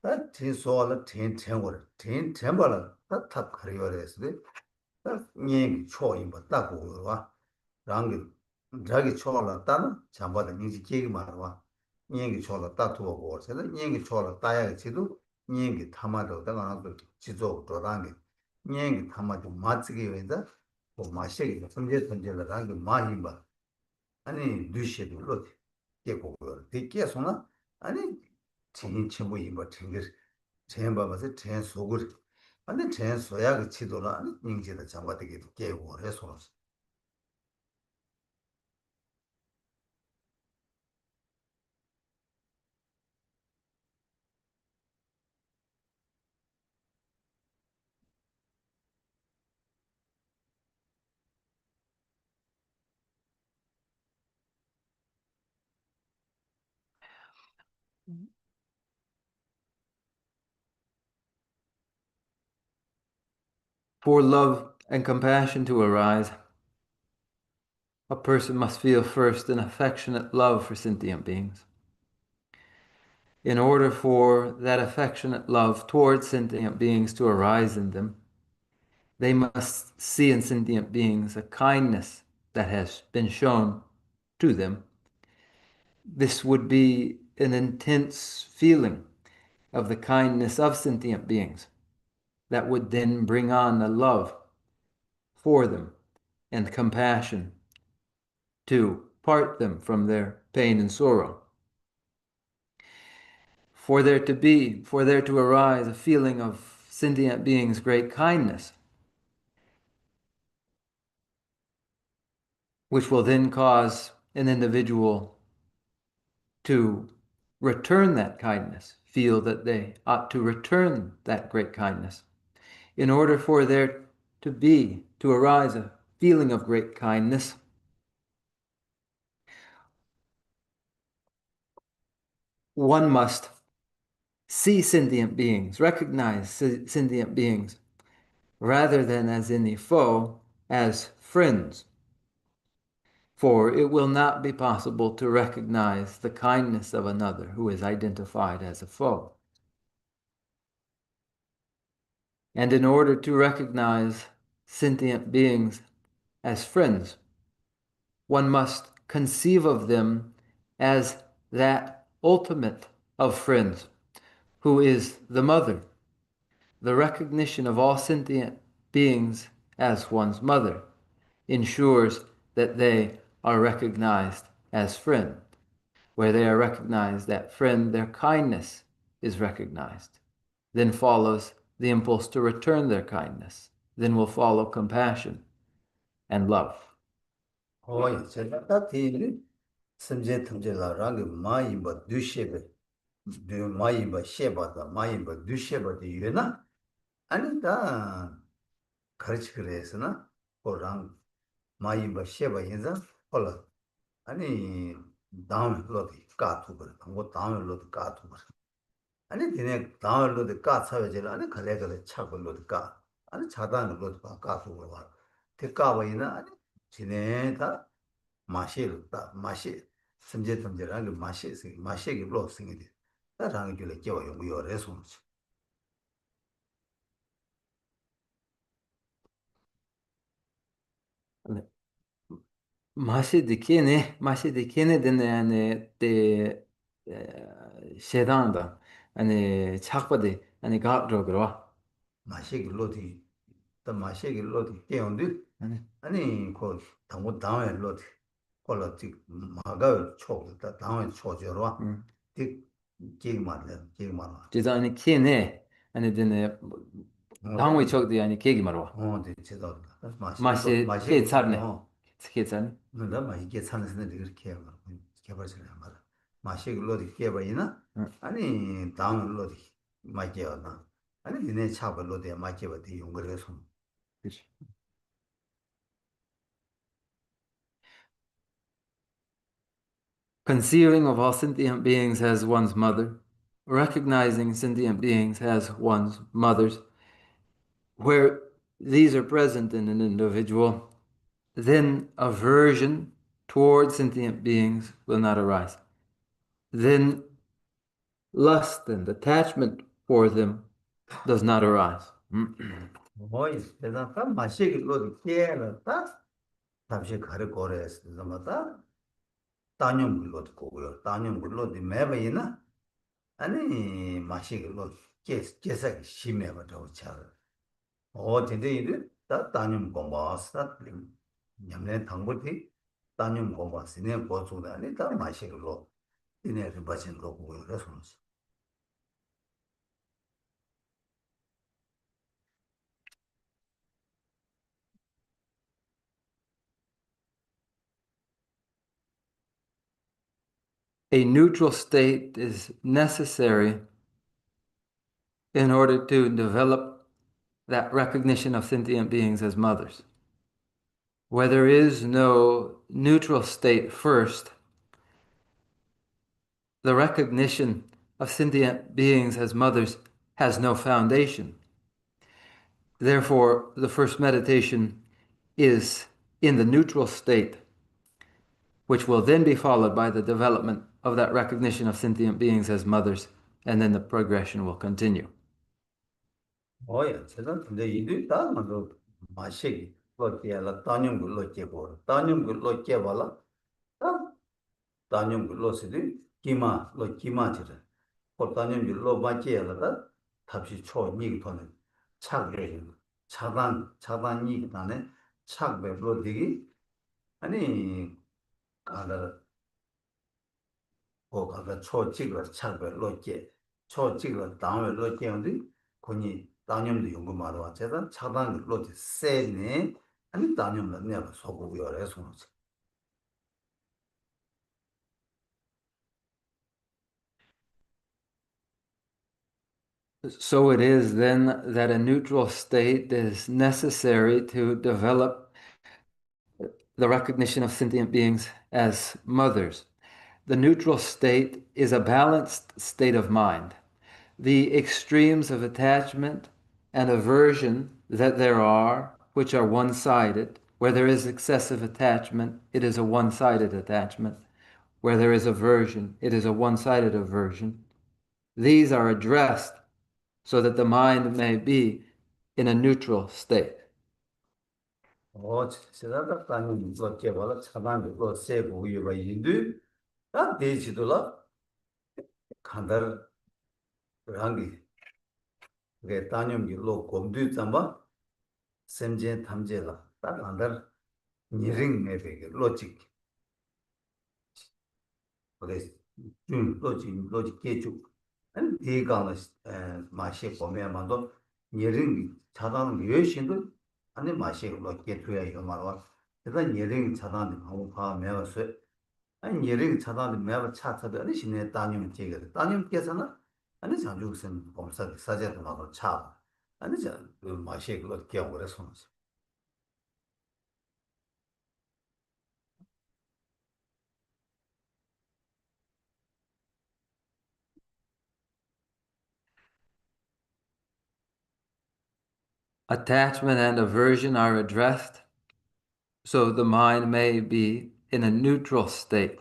다 tin so la tin ten ko tin ten ba la ta ta khariyo res de 니 초인 뭐 따고 와 랑게 자기 초라 따는 잠바다 니지 계기 말와 니기 초라 따투고 그래서 니기 초라 따야 지도 니기 타마도 당하고 지도 도랑게 니기 타마도 맞게 වෙ다 뭐 마시게 섬제 선제를 랑게 마히바 아니 두시도 로 깨고 되게 소나 아니 진짜 뭐 이거 챙겨 챈바가서 챈 속을 아니 제 소야가 치도라 아니 인지다 잡아되게 깨고 해서 For love and compassion to arise, a person must feel first an affectionate love for sentient beings. In order for that affectionate love towards sentient beings to arise in them, they must see in sentient beings a kindness that has been shown to them. This would be an intense feeling of the kindness of sentient beings that would then bring on a love for them and compassion to part them from their pain and sorrow. For there to arise a feeling of sentient beings' great kindness, which will then cause an individual to return that kindness, feel that they ought to return that great kindness. In order for there to arise a feeling of great kindness, one must see sentient beings, recognize sentient beings, rather than as any foe, as friends. For it will not be possible to recognize the kindness of another who is identified as a foe. And in order to recognize sentient beings as friends, one must conceive of them as that ultimate of friends, who is the mother. The recognition of all sentient beings as one's mother ensures that they are recognized as friend. Where they are recognized that friend, their kindness is recognized. Then follows the impulse to return their kindness. Then will follow compassion and love. 어이, 제가 다 뒤를 섬제 탐제라 랑게 마이바 두셰베 마이바 셰바다 마이바 두셰바데 이래나 아니다 가르치 그래서나 그랑 마이바 셰바 인자 홀라 아니 다음 로디 까투 그래 뭐 다음 로디 까투 그래 아니 디네 다음 로디 까 차여질 아니 갈래 차고 로디 까 아니 차단 로디 까투 그래 대까바이나 아니 지네다 마시르다 마시 선제점제라는 마시기 로스ing이 돼. 나랑 줄에 깨워 용요래 손지. Mashe dikene dene yani de shedanda yani chakpade yani gaadro gro. 마시기 로디 또 마시기 로디 깨운데 아니 그 당고 당에 로디 콜라티 마가 초다 당에 초저로 디 기만 Jiza yani kene yani dene 당위 chokde yani kegi marwa. 네 제가 Mashe ke 마시 tsarne. Ke tsarne. 너가 이게 사는데 이렇게 해요. 개발을 한 거다. 마시글로디 개발이나 아니 다운로드 마케어나 아니 니네 차벌로디 마케어디 용거래서 Conceiving of all sentient beings as one's mother, recognizing sentient beings as one's mothers, where these are present in an individual, then aversion towards sentient beings will not arise. Then lust and attachment for them does not arise. 뭐이 대단한 마시글로디 개라다 잠시 가르 거래스 좀다 단용글로디 고고요. 단용글로디 매베이나 아니 마시글로 개색 심해버려 차 근데 이들 다 단용 공부하다 냠내 당부티 단용 공부하시네 고소다 아니 다 마시글로 이네를 받친 거고 그래서 A neutral state is necessary in order to develop that recognition of sentient beings as mothers. Where there is no neutral state first, the recognition of sentient beings as mothers has no foundation. Therefore, the first meditation is in the neutral state, which will then be followed by the development of that recognition of sentient beings as mothers, and then the progression will continue. 뭐야, 제가 근데 이들 다 나도 마시기 로티야라 따뇽 로티고 따뇽 로티야발라 다 따뇽 로스디 기마 로기마지라 고 따뇽 로바티야라다 답시 초니 토는 착외 차단이 나네 착외 로디기 아니 가다 고가가 초직을 착외 로게 초직을 당외 로게인데 거니 단념도 연구 말로 제가 차단 로지 세네 아니 단념을 내가 소고요래 손으로 So it is then that a neutral state is necessary to develop the recognition of sentient beings as mothers. The neutral state is a balanced state of mind. The extremes of attachment and aversion that there are, which are one-sided, where there is excessive attachment, it is a one-sided attachment. Where there is aversion, it is a one-sided aversion. These are addressed so that the mind may be in a neutral state. 제가 단념 로게 발라 차단 로 세고 요바 인도 다 대지도라 간다르 랑기 그 단념이 로 곰도 잠바 샘제 탐제라 딱 간다르 니링 메베게 로직 그래서 로직 개주 아니 대가는 마시 보면만도 예능 차단 외신도 아니 마시 로직 돼야 이거 말와 그래서 예능 차단 너무 파면서 아니 예능 차단 매번 차트도 아니 신의 따님 제가 따님께서는 아니 장주선 검사 사제도 나도 차 아니 저 마시 로직 오래 손으로 Attachment and aversion are addressed so the mind may be in a neutral state.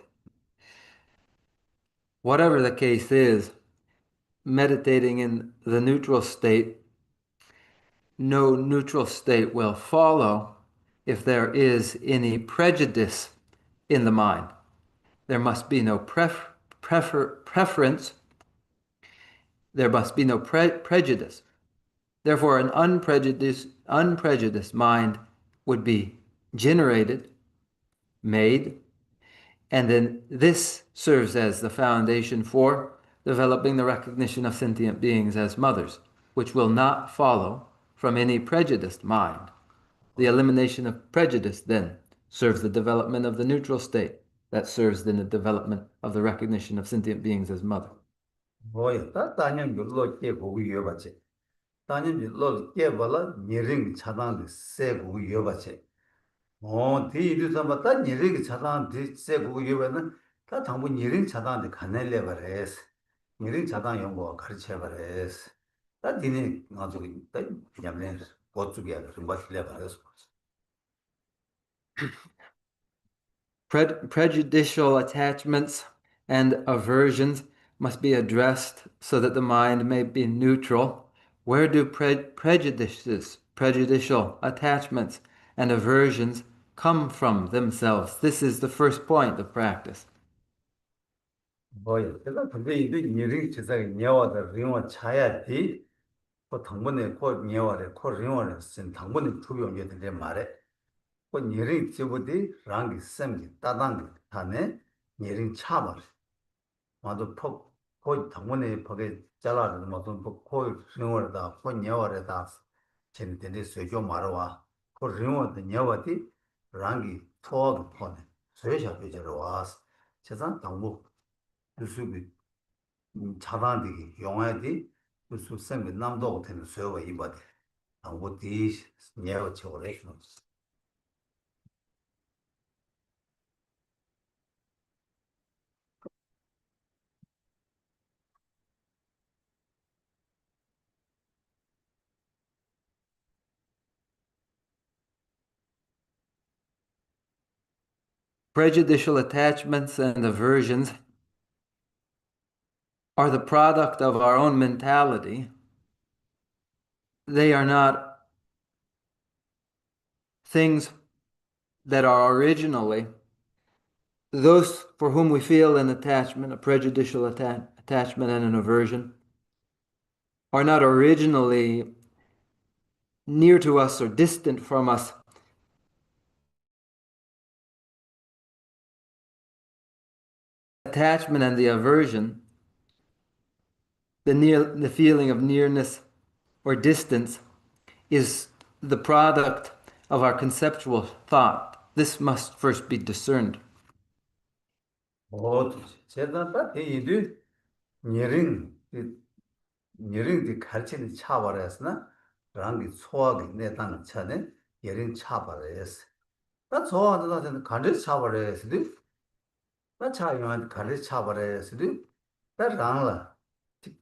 Whatever the case is, meditating in the neutral state, no neutral state will follow if there is any prejudice in the mind. There must be no preference. There must be no prejudice. Therefore, an unprejudiced mind would be generated, made, and then this serves as the foundation for developing the recognition of sentient beings as mothers, which will not follow from any prejudiced mind. The elimination of prejudice then serves the development of the neutral state that serves in the development of the recognition of sentient beings as mother. 뭐야 다 단념 로게 보고 이어봤지 단념 로게 발라 니링 차단 세고 이어봤지 뒤도 삼았다 니링 차단 세고 이어봤는 다 당부 니링 차단데 가낼래 버레스 니링 차단 연구 가르쳐 버레스 다 디니 가지고 있다 그냥 고쪽이야 좀 맞을래 버레스 Prejudicial attachments and aversions must be addressed so that the mind may be neutral. Where do prejudices, prejudicial attachments, and aversions come from themselves? This is the first point of practice. 뭐야 내가 근데 이 니링 제사가 녀와다 링와 차야지 그 당분에 그 녀와래 그 링와래 쓴 당분에 투병이 되는데 말에 그 니링 지부디 랑기 셈기 따당 타네 니링 차버 마도 그 당분에 거기 잘라는 뭐든 그 링와다 그 녀와래다 진짜데 세죠 말와 그 링와다 녀와디 랑기 토어도 포네 세샤 베저로 와서 세상 당부 수비 차단되기 용해디 무슨 생각 남도 같은 소와 이바디 아무디 녀어 저래 Prejudicial attachments and aversions are the product of our own mentality. They are not things that are originally those for whom we feel an attachment, a prejudicial attachment and an aversion, are not originally near to us or distant from us. Attachment and the aversion, the feeling of nearness or distance, is the product of our conceptual thought. This must first be discerned. 제가 딱 이들 니링 니링이 가르치는 차버렸으나 랑이 소화기 내단 차네 예린 차버렸어. 나 좋아하는 나는 가르쳐 차버렸어. 나 차이만 가르쳐 차버렸어. 나 랑라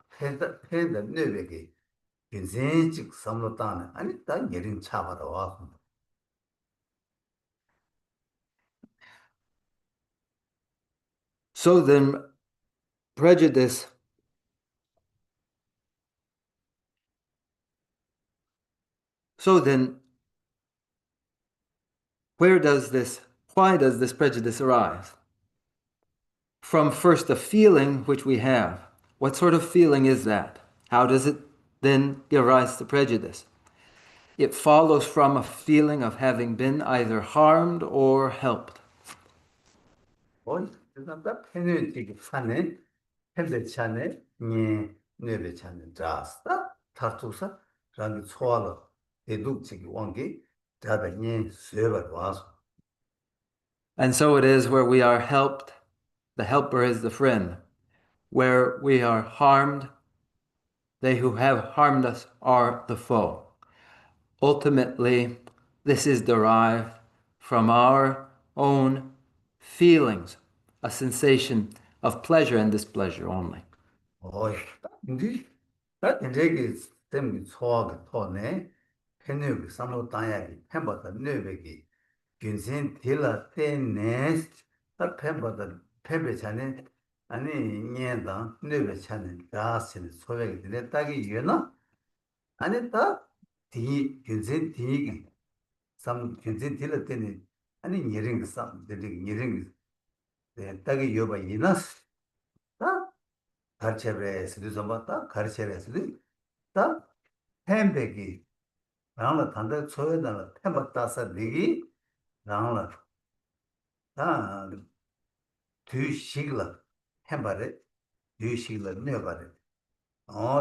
팬다 뇌베기 인생직 삼로다네 아니 다 예린 차버려 와. So then, prejudice why does this prejudice arise? From first a feeling which we have. What sort of feeling is that? How does it then give rise to prejudice? It follows from a feeling of having been either harmed or helped. 나 팬이 사네 팬들 차네 니 뇌베 차네 자스다 타투사 랑이 소화로 대둑지기 원기 다다 니 쇠버 와서 And so it is where we are helped, the helper is the friend. Where we are harmed, they who have harmed us are the foe. Ultimately, this is derived from our own feelings, a sensation of pleasure and displeasure only. 근데 나 되게 때문에 소화가 토네 팬이 삼로 땅야기 팬보다 뇌베기 균신 딜라 때네 나 팬보다 팬베 차네 아니 녀다 뇌베 차네 다신 소외기 되네 딱이 유나 아니 다디 균신 디기 삼 균신 딜라 때네 아니 니링 삼 되게 니링 딱이 요바 이나스 다 가르쳐베스도 좀 봤다 가르쳐베스도 다 햄베기 나는 단대 소외다는 햄버따서 되기 나는 다 뒤식을 햄버레 뒤식을 내버레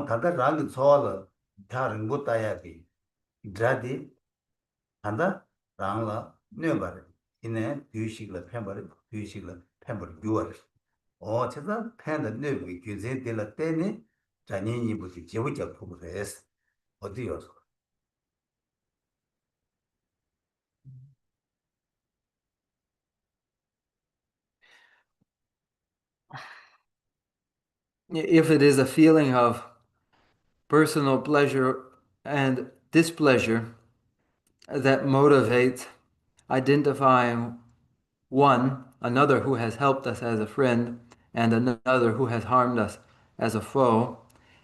다들 랑 소화를 다른 것 따야기 드라디 한다 랑라 내버레 이내 뒤식을 햄버레 뒤식을 햄버레 유어 제가 팬의 내부의 규제 될 때는 자녀님부터 제부터 보고서 어디요? If it is a feeling of personal pleasure and displeasure that motivates identifying another who has helped us as a friend, and another who has harmed us as a foe,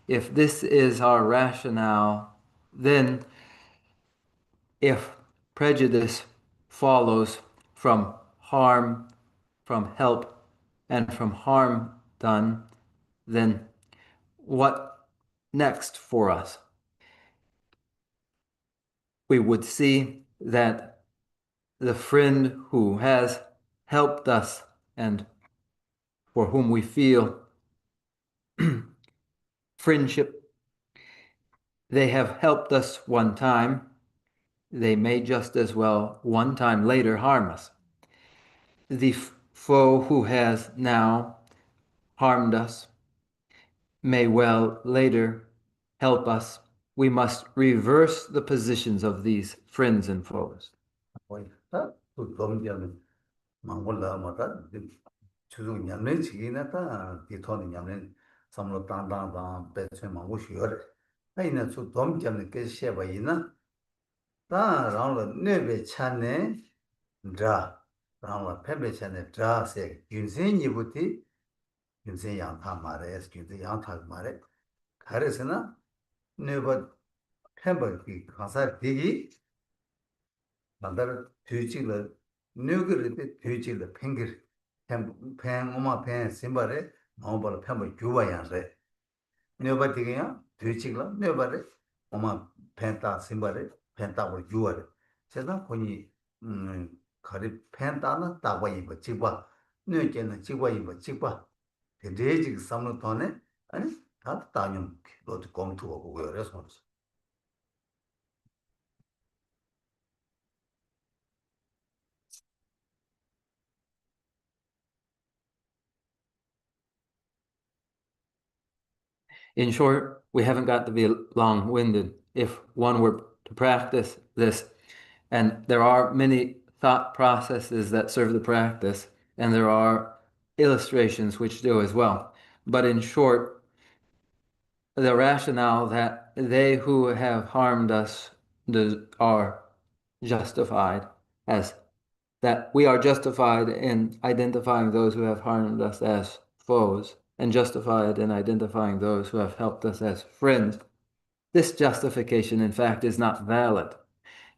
if this is our rationale, then if prejudice follows from harm, from help, and from harm done, then what next for us? We would see that the friend who has helped us and for whom we feel friendship, they have helped us one time. They may just as well one time later harm us. The foe who has now harmed us may well later help us. We must reverse the positions of these friends and foes. 또 domdiam mangola mata chuzu nyamne chigina ta dithon nyamne samlo tang peche mangu shiore aina chu domdiam ke sheba ina ta rang lo nebe chane dra rāngwa pēmbē chāne dhā sē gyūnsēn yībūtī gyūnsēn yāngthā mārē, gyūnsēn yāngthā mārē kārē sē na nēba pēmbē kī kānsā dīgī 만다를 뒤지를 누구를 뒤지를 팽길 팽 엄마 팽 심바레 마음발 팽을 주와야래 너바디게야 뒤지를 너바레 엄마 팽다 심바레 팽다고 주와래 제가 보니 거리 팽다는 따와이 뭐 지바 너께는 지바이 뭐 지바 대대지 삼는 돈에 아니 다 따님 너도 공투하고 그래서 In short, we haven't got to be long-winded if one were to practice this. And there are many thought processes that serve the practice, and there are illustrations which do as well. But in short, the rationale that they who have harmed us are justified, as that we are justified in identifying those who have harmed us as foes and justified in identifying those who have helped us as friends. This justification, in fact, is not valid.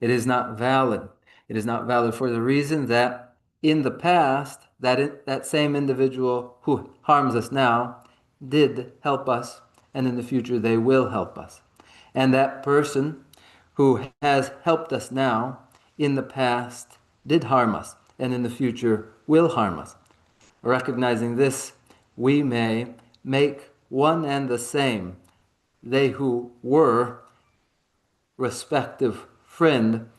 It is not valid. It is not valid for the reason that in the past, that same individual who harms us now did help us, and in the future they will help us. And that person who has helped us now, in the past, did harm us, and in the future will harm us. Recognizing this, we may make one and the same they who were respective friend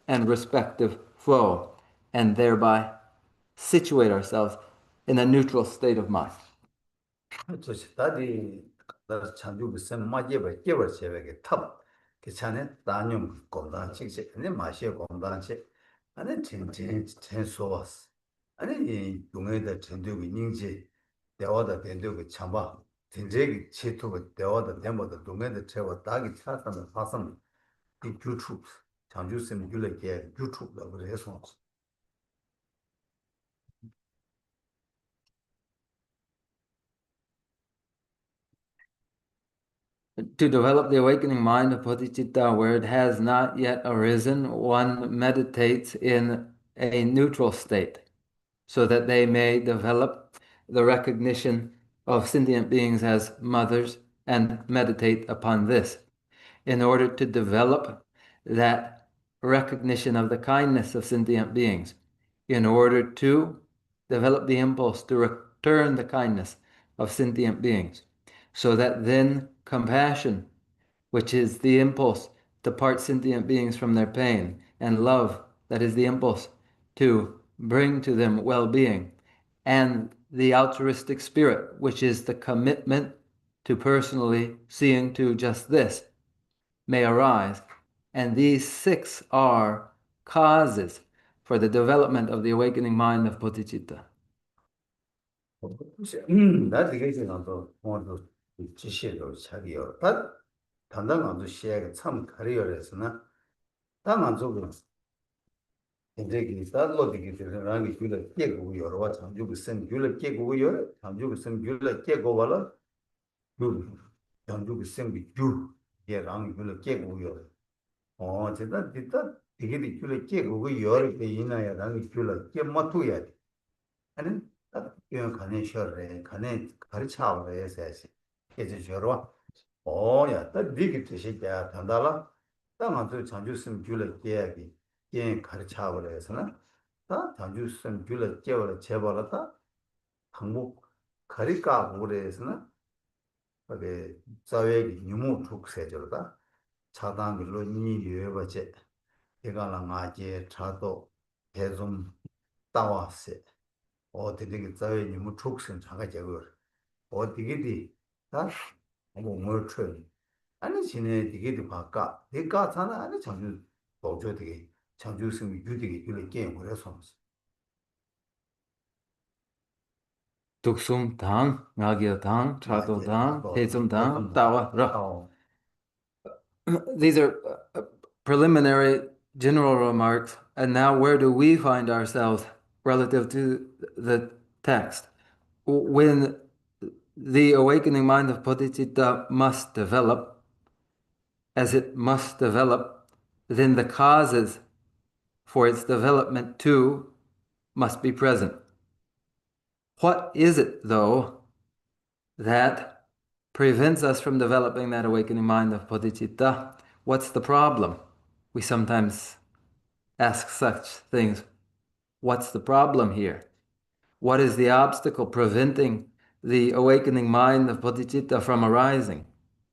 and respective foe, and thereby situate ourselves in a neutral state of mind. 그렇지. 다디 나 참주 무슨 마제버 제버 제베게 탑. 괜찮네. 단용 공단 칙칙. 아니 마시에 공단치. 아니 진진 전소스. 아니 이 용에다 전도의 인지 대화다 된도의 참바. 진재기 치토가 대화다 된보다 동에다 채워 딱이 차선을 파선 이 주축 장주심 줄게 주축도 그래서 To develop the awakening mind of Bodhisattva where it has not yet arisen, one meditates in a neutral state so that they may develop the recognition of sentient beings as mothers and meditate upon this. In order to develop that recognition of the kindness of sentient beings, in order to develop the impulse to return the kindness of sentient beings, so that then compassion, which is the impulse to part sentient beings from their pain, and love, that is the impulse to bring to them well-being, and the altruistic spirit, which is the commitment to personally seeing to just this, may arise. And these six are causes for the development of the awakening mind of Bodhicitta. 나 되게 생각도 오늘 지시로 자기요. 다 단단한도 시야가 참 가려서나 당한 쪽은 이제 기타로 되게 되는 게 깨고 여러 장주고 선 줄을 깨고 여러 장주고 선 줄을 깨고 발라 그 장주고 선비 줄 얘랑 줄을 깨고 여러 제가 진짜 되게 줄을 깨고 여러 게 이나야 랑 줄을 깨 맞투야 돼. 아니 딱 이런 가는 쇼래 가는 가르쳐 해야지 이제 저러 야, 딱 네게 뜻이야. 단달라. 땅한테 장주심 줄을 깨야기. 예, 가르쳐 버려서나. 다 장주심 줄을 깨버려 제버렸다. 항목 가리까 보래서나. 그게 자외기 유무 축세절다. 차단으로 니 유여버제. 이가랑 아제 차도 대좀 따와세. 어디게 자외 유무 축생 자가 제거. 어디게디 다 뭐 트레이 아니 지네 되게 바까 내가 사나 아니 장주 도저 되게 장주승 유되게 줄을 게임 그래서 Tuksum-tang, Ngagya-tang, Chato-tang, Hetsum-tang, Tawa-ra. These are preliminary general remarks. And now where do we find ourselves relative to the text. When the awakening mind of bodhicitta must develop, as it must develop, then the causes for its development too must be present. What is it, though, that prevents us from developing that awakening mind of bodhicitta? What's the problem? We sometimes ask such things. What's the problem here? What is the obstacle preventing the awakening mind of bodhicitta from arising?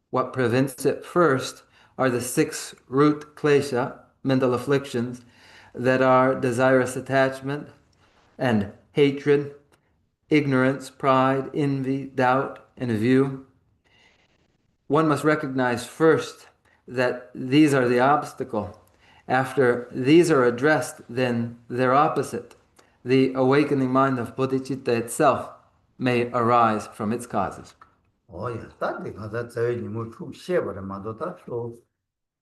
What prevents it first are the 6 root klesha, mental afflictions, that are desirous attachment and hatred, ignorance, pride, envy, doubt, and view. One must recognize first that these are the obstacle. After these are addressed, then their opposite, the awakening mind of bodhicitta itself, may arise from its causes. Oh, yeah, that they got that very new troop share, but I'm not that so.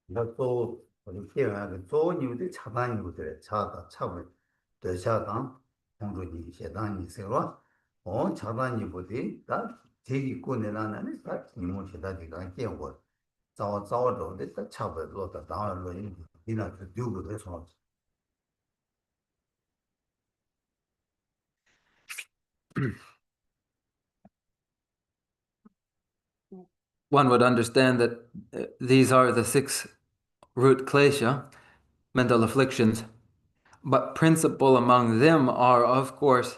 That's so, what you hear, so new the Chadan, you the Chata, Chabu, the Chadan, Hondu, Shedan, you say, what? Oh, Chadan, you put it, that take you good and that you want that you can get what. So, the Chabu, lot of down, you know, to do with this one. One would understand that these are the 6 root klesha, mental afflictions, but principal among them are, of course,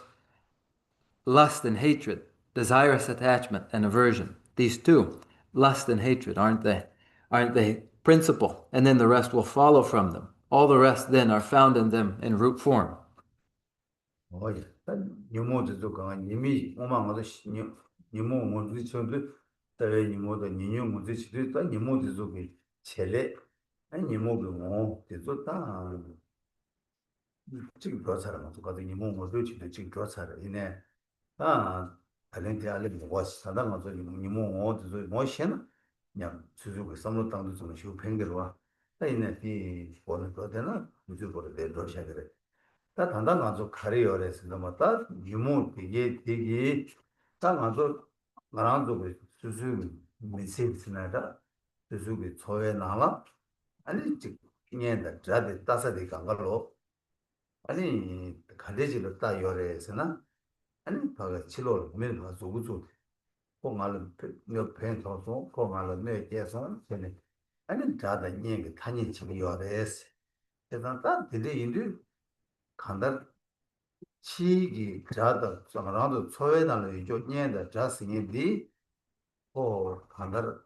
lust and hatred, desirous attachment and aversion. These two, lust and hatred, aren't they? Aren't they principal? And then the rest will follow from them. All the rest then are found in them in root form. Oh, yeah, that you want to do, you mean, Oma, you want to do, you want to do, that you want to do, Chile, and you move on, the Zotan. 这个标菜嘛，就搞得你问我都觉得这个标菜了，因为可能家里我上当我做你问我就是我先了，你就是个什么当中怎么修平的了，但呢，比我们昨天呢，我就过来得多些个嘞。但谈到俺做开的要的是那么大，你问第一，但俺做个就是没谁是那的，就是个草原拿了，아니 즉 년다 자데 따사데 간가로 아니 칼레지로 따 요래서나 아니 바가 치료를 보면 봐 조구조 공알은 몇 펜서서 공알은 내 계산 전에 아니 자다 년게 탄이 지금 요래서 그래서 다 들리 인도 간다 치기 자다 정말로 소외나는 요 년다 자스님디 오 간다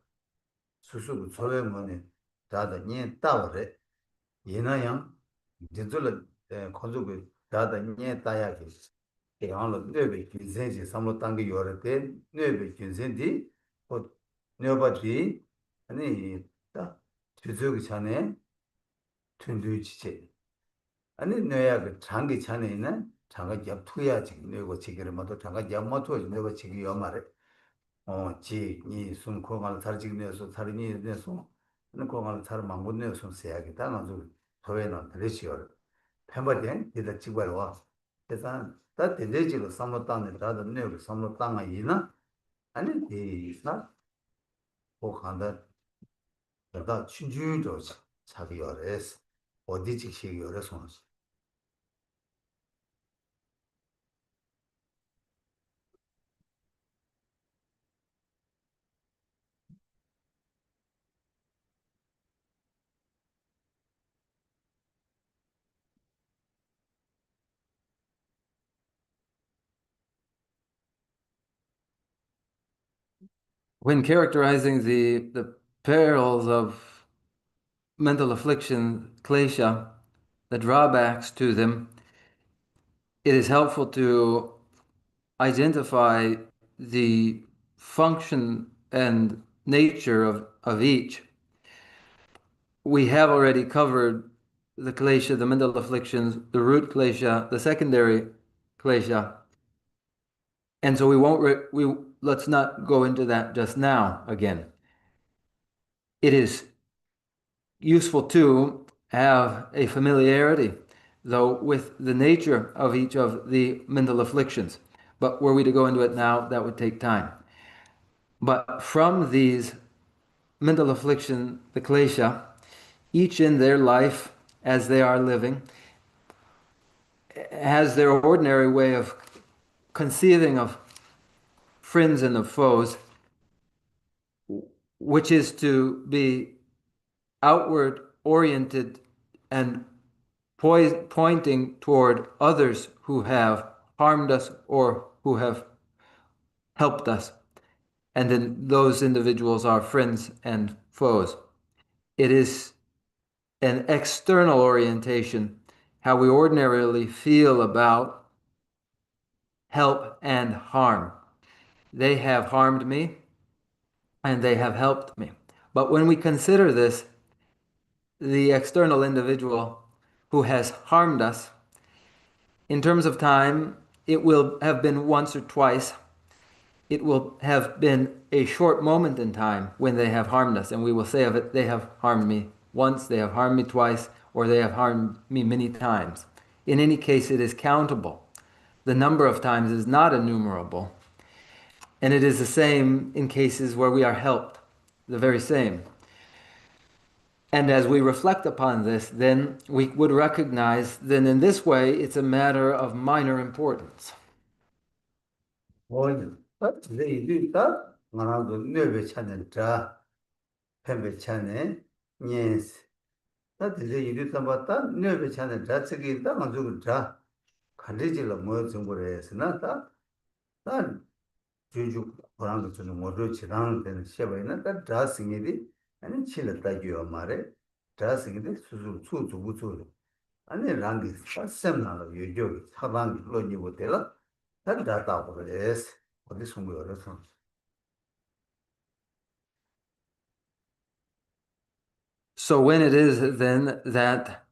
수수 소외면에 자다 년 따오래 얘나양 진짜로 건조그 다다 nye 따야기 대항로 뇌베 긴센지 삼로 단계 요르데 뇌베 긴센디 어 뇌바디 아니 딱 주저기 전에 튼두지체 아니 뇌야 그 장기 전에 있는 장가 옆 투야지 뇌고 지기를 모두 장가 옆 모두 뇌고 지기 요 말에 지니 숨 코갈 살지기 내서 살이니 내서 는 코갈 살 망고 내서 세야기 당아서 더에는 드레시어 펜버된 이다 찍어로 와 그래서 다 데레지로 삼로땅에 다도 내고 삼로땅아 이나 아니 이나 혹한다 다 춘주도 자기열에서 어디 직시열에서 When characterizing the perils of mental affliction, klesha, the drawbacks to them, it is helpful to identify the function and nature of each. We have already covered the klesha, the mental afflictions, the root klesha, the secondary klesha. And so let's not go into that just now again. It is useful to have a familiarity though, with the nature of each of the mental afflictions. But were we to go into it now, that would take time. But from these mental affliction, the klesha, each in their life as they are living, has their ordinary way of conceiving of friends and of foes, which is to be outward oriented and pointing toward others who have harmed us or who have helped us. And then those individuals are friends and foes. It is an external orientation, how we ordinarily feel about help and harm. They have harmed me and they have helped me. But when we consider this, the external individual who has harmed us, in terms of time, it will have been once or twice. It will have been a short moment in time when they have harmed us, and we will say of it, they have harmed me once, they have harmed me twice, or they have harmed me many times. In any case, it is countable. The number of times is not enumerable. And it is the same in cases where we are helped, the very same. And as we reflect upon this, then we would recognize that in this way, it's a matter of minor importance. 뭐냐? 내 이리다 말하고 뇌배 찾는 자, 폐배 찾네, 예스. 내 이리다 봤다 뇌배 찾는 자, 저기 있다 가지고 자, 간디질로 뭐 정보를 해서나 다 주주 그런 거 좀 모두 지나는 데는 시험에는 다 자승이디 아니 칠었다 줘요 말에 자승이디 수수 아니 랑기 사셈나로 요죠 사방 로니 못해라 다 다다고 그래서 어디 숨고요서 So when it is then that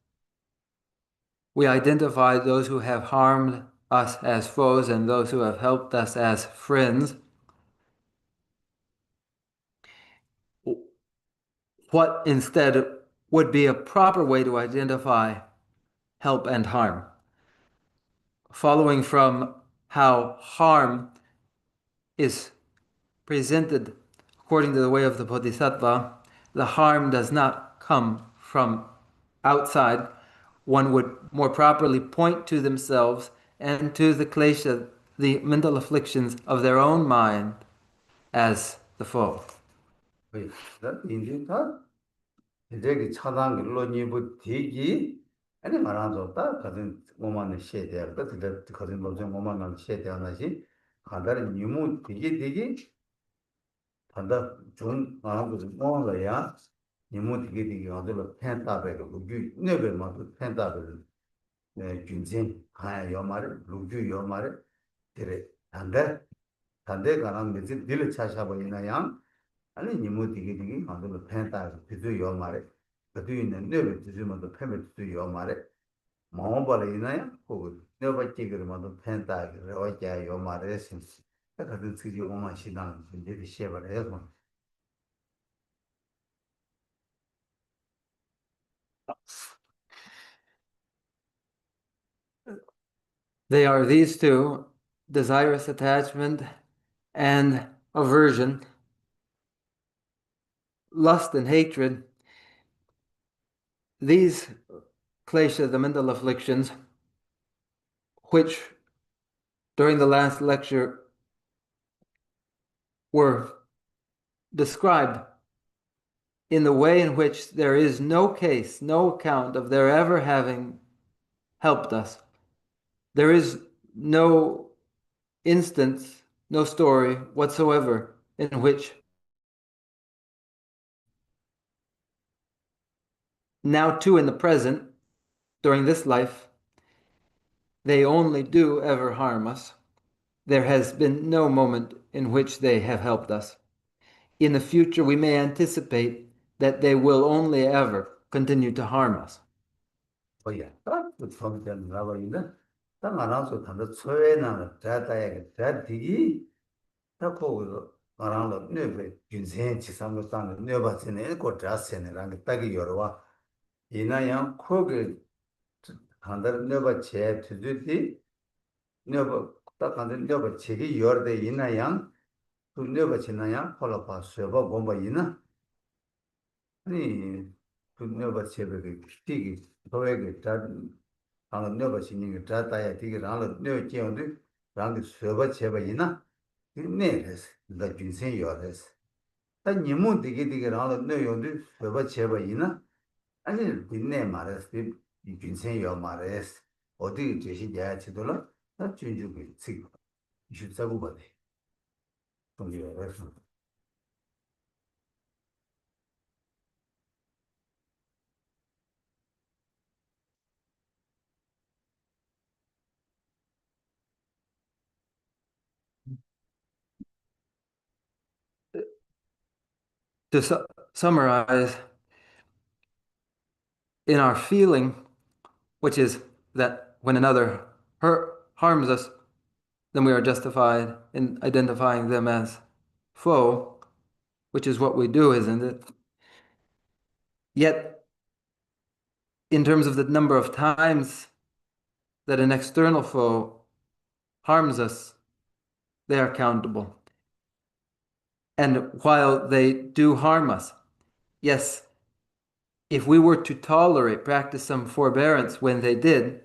we identify those who have harmed us as foes and those who have helped us as friends, what instead would be a proper way to identify help and harm? Following from how harm is presented according to the way of the Bodhisattva, the harm does not come from outside. One would more properly point to themselves and to the klesha, the mental afflictions of their own mind, as the foe. 인지 다 이제 차단 로니부 대기 아니 말하죠 다 가진 오만의 시대야 그때 가진 노정 오만의 시대야나지 간다는 유무 되게 단다 좀 말하고 좀 뭐라야 유무 되게 가지고 팬다베로 루규 네베 마도 팬다베로 네 균진 하야 요 말에 루규 요 말에 그래 단대 가랑 이제 딜을 찾아보이나야 아니 니모 되게 가지고 팬다 비도 요 말에 그도 있는 네베 지금도 팬베도 요 말에 마음벌이나야 그 네베 찍으면도 팬다 그래 요 말에 신스 그도 지지 오만 시당 이제 시에버려서 They are these two, desirous attachment and aversion, lust and hatred. These klesha, the mental afflictions, which during the last lecture were described in the way in which there is no case, no account of their ever having helped us. There is no instance, no story whatsoever in which now too in the present, during this life, they only do ever harm us. There has been no moment in which they have helped us. In the future, we may anticipate that they will only ever continue to harm us. 뭐야 그 처음에는 나와 있는 땅 안아서 단도 처에나는 자다에 자디기 타고 말하는 네베 균생 지상도 땅에 네바스네 고 자세네랑 딱이 여러와 이나양 코게 간다는 너가 제 투주디 너가 딱 간다는 너가 제기 열대 있나양 그 너가 지나야 홀로 봐서 봐 bomba 있나 아니 그 너가 제베게 티기 도에게 다 랑 너가 신경이 다다야 되게 랑 너 지원데 랑 서버 제바 있나 네레스 나 진생 요레스 다 니모 되게 랑 너 요데 서버 제바 있나 아니 빈내 말했을 이 진생여 말했어 어디 제시 야치도라 나 준주고 지금 이슈사고 봐네 동료에서 To summarize, in our feeling, which is that when another harms us, then we are justified in identifying them as foe, which is what we do, isn't it? Yet, in terms of the number of times that an external foe harms us, they are countable. And while they do harm us, yes, if we were to tolerate, practice some forbearance when they did,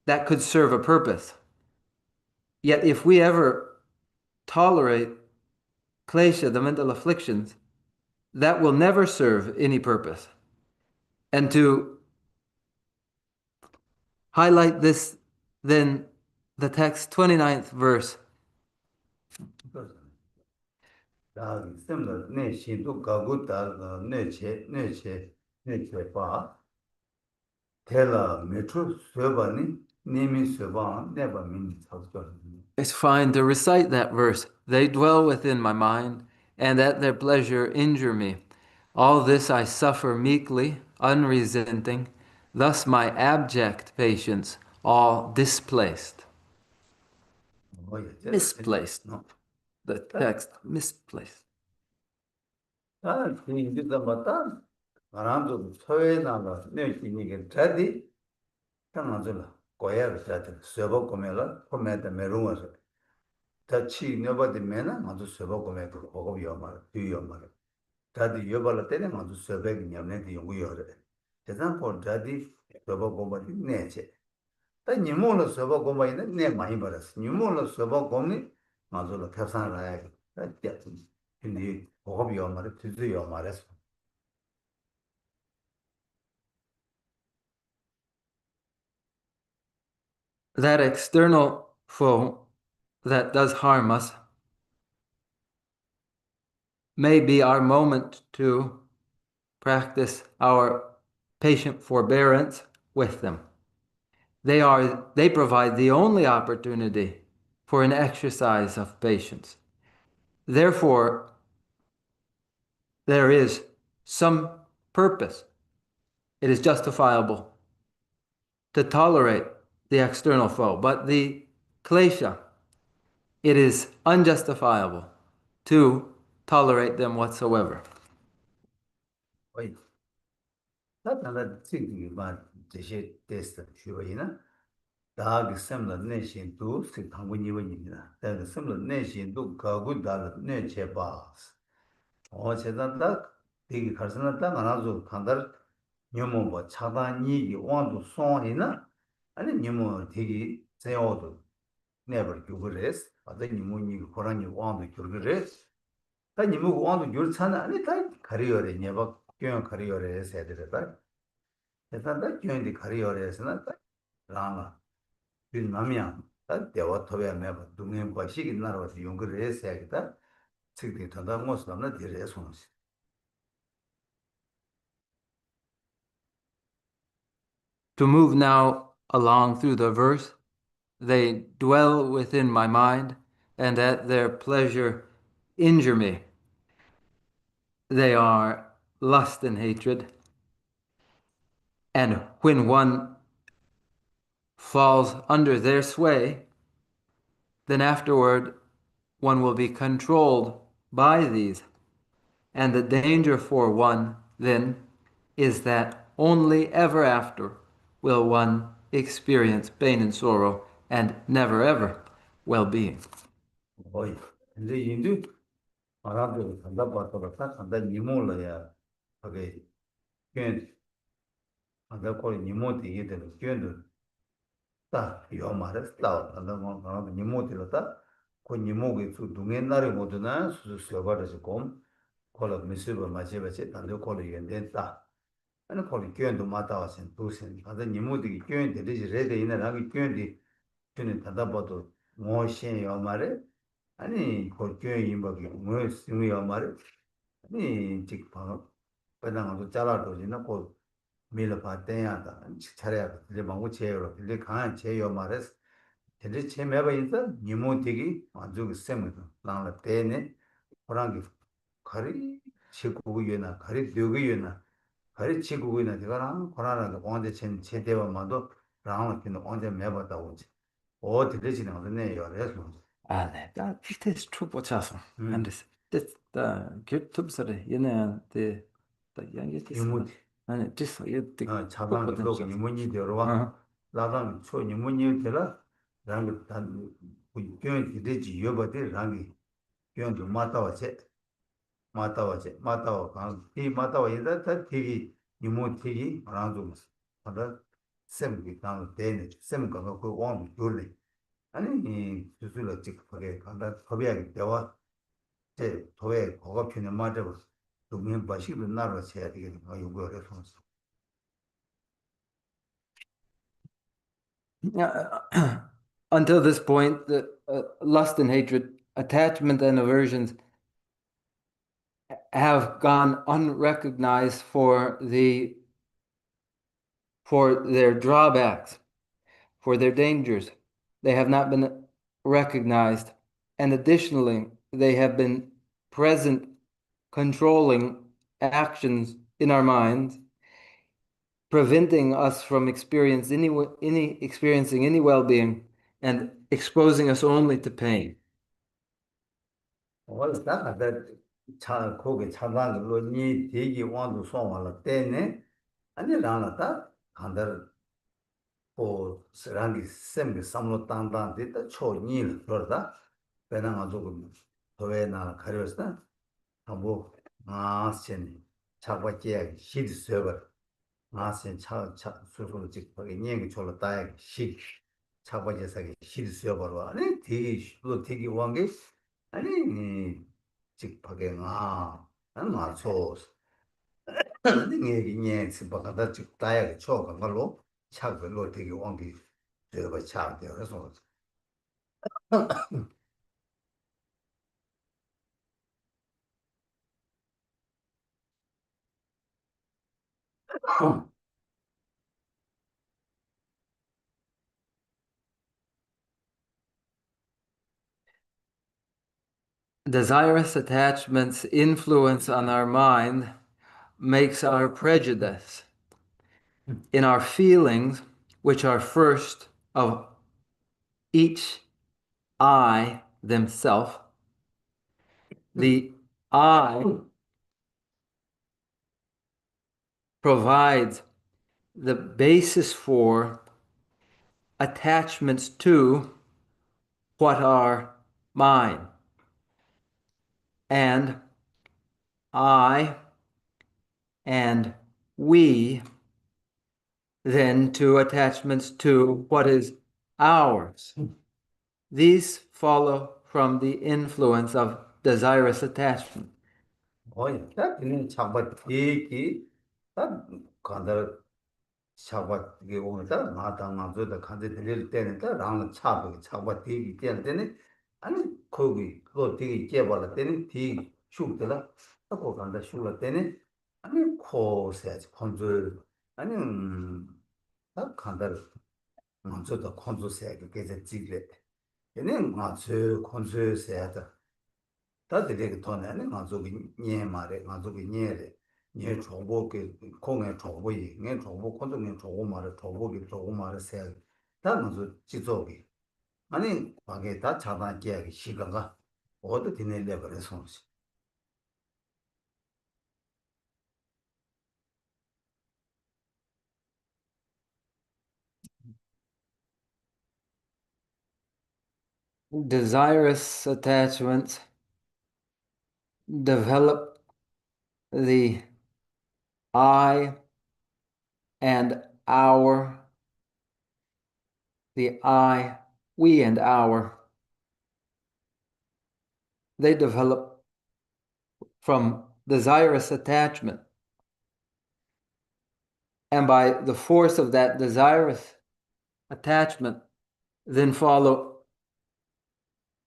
that could serve a purpose. Yet if we ever tolerate klesha, the mental afflictions, that will never serve any purpose. And to highlight this, then the text 29th verse. 다 있으면 내 신도 가고 다 내체 봐 텔라 메트로 서버니 네미 서버 네버 민 잡죠 It's fine to recite that verse. They dwell within my mind, and at their pleasure injure me. All this I suffer meekly, unresenting, thus my abject patience all displaced. Misplaced. The text, misplaced. 다 이제다 맞다 바람도 소외 나가 내 이게 다디 당하잖아 고야를 다들 서버 고메라 고메다 메롱어서 다치 너버디 메나 맞아 서버 고메도 보고 요말 뒤요말 다디 요발을 때는 맞아 서버기 냠네 용구요래 대단 por 다디 서버 고메디 내체 다 니모로 서버 고메는 내 많이 벌었어 니모로 서버 고메 맞아로 태산라야 다 근데 보고 요말 뒤요 말했어 That external foe that does harm us may be our moment to practice our patient forbearance with them. They provide the only opportunity for an exercise of patience. Therefore, there is some purpose. It is justifiable to tolerate the external foe, but the klesha, it is unjustifiable to tolerate them whatsoever. 어이 나타나 지금 막 제시 테스트 쉬어이나 다그 셈라 내신도 그 당분이원입니다. 다그 셈라 내신도 가고 다 내체바 제단다 되게 가르쳐놨다 하나도 간다 녀모 뭐 차단이 왕도 송이나 아니 녀모 되게 세워도 never 교그레스 아들 녀모니 고라니 왕도 교그레스 다 녀모 왕도 교르잖아 아니 다 가리어래 녀바 교양 가리어래 해야 되다 대단다 교양이 가리어래서는 라나 빈 남이야 다 대화 토베 매바 동행 과식이 나라서 용거를 해야겠다 책이 단다 모습 남나 되래 손스 To move now along through the verse, they dwell within my mind, and at their pleasure injure me. They are lust and hatred. And when one falls under their sway, then afterward one will be controlled by these. And the danger for one then is that only ever after will one experience pain and sorrow and never ever well-being. 어이. 근데 인도 알아도 간다 봐도 딱 간다 니몰라야. 그게 괜 간다 거기 니모 되게 되는 괜도 딱 요마를 따와 간다 뭐 니모 되었다. 그 니모게 수 동행 날에 모두나 수수 버려서 곰 콜라 미스버 마제베체 단도 콜이 된다. 아니 콜이 괜도 마다와신 두신 간다 니모들이 괜 되지 레데 있는 라기 괜디 저는 단다 봐도 뭐신 요마를 아니 그 괜 임박이 뭐 쓰는 요마를 아니 직 봐. 배당도 잘라도 지나 고 밀어 봤대야다. 차례야. 이제 망고 제어로. 이제 강한 제어 말했어. 이제 제매바 있어. 니모티기 아주 셈을 나라 때네. 호랑이 가리 치고기나 가리 되고이나 가리 치고기나 내가랑 고라나 언제 제대로만도 라운드는 언제 매봤다 오지. 들리지는 않네. 요래서. Ah, 네, det är true på chasen. Men 음. det gud tubsare yine det jag vet inte. 니모티 Men det så det 자방 på den 로 chasen. 니모니 되어와. 나랑 초 니모니 되라. 랑 단 우견 되지 여버들 랑이 견도 마타와체 강이 마타와 인다 다 되기 니모 되기 랑도 하다 셈기 강 되네 셈가 그원 돌리 아니 이 수술을 찍게 간다 법이야기 되와 제 도에 거가 피는 맞아 동면 바시를 나로 해야 되겠네 요거 해서 Yeah, until this point, the lust and hatred, attachment and aversions have gone unrecognized for their drawbacks, for their dangers. They have not been recognized, and additionally, they have been present, controlling actions in our minds, preventing us from experiencing any well-being and exposing us only to pain. 원래 다 차 거기 차단으로 니 대기 왕도送完了 때네 아니 라나다 간다 뭐 스랑이 셈게 삼로 단단 됐다 초니를 그러다 배낭 가지고 도에나 가려서 한번 아센 차바게 시드 서버 아센 차 수수로 직하게 니게 졸라 다야 시 차바게사게 시드 서버로 아니 되게 왕게 아니 직하게 안 맞춰 네 스바가다 직 다야 초가 걸로 차별로 되게 왕게 저거 차대요 그래서 Desirous attachment's influence on our mind makes our prejudice in our feelings, which are first of each I themselves. The I provides the basis for attachments to what are mine. And I and we then to attachments to what is ours. These follow from the influence of desirous attachment. 딱 그냥 차바 되게 딱 간다 차바 이게 오늘다 마땅한 저다 간데 들릴 때는 딱 랑 차바 되게 될 때는 아니 거기 그거 되게 깨발라 때는 되게 슈더라 하고 간다 슈라 때는 아니 코세지 콘줄 아니 딱 간다 먼저도 콘줄세 그게 지게 얘는 맞아 콘줄세다 다들 돈에 가족이 nye 말에 가족이 녜래 녜 정보게 공에 정보이 녜 정보 콘dom이 정보 말에 정보기 정보 말에 세 다면서 지속이 아니 방에 다 차단하게 시간가 어디 되는데 그래서 desirous attachments develop the I and our, the I, we and our, they develop from desirous attachment. And by the force of that desirous attachment, then follow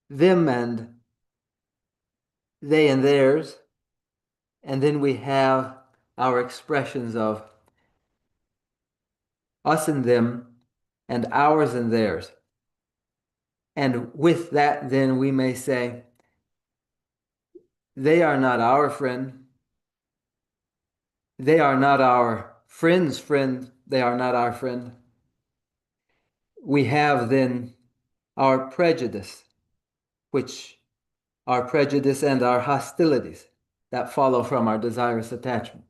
them and they and theirs. And then we have our expressions of us and them and ours and theirs. And with that, then we may say, they are not our friend. They are not our friend's friend. They are not our friend. We have then our prejudice, which our prejudice and our hostilities that follow from our desirous attachment.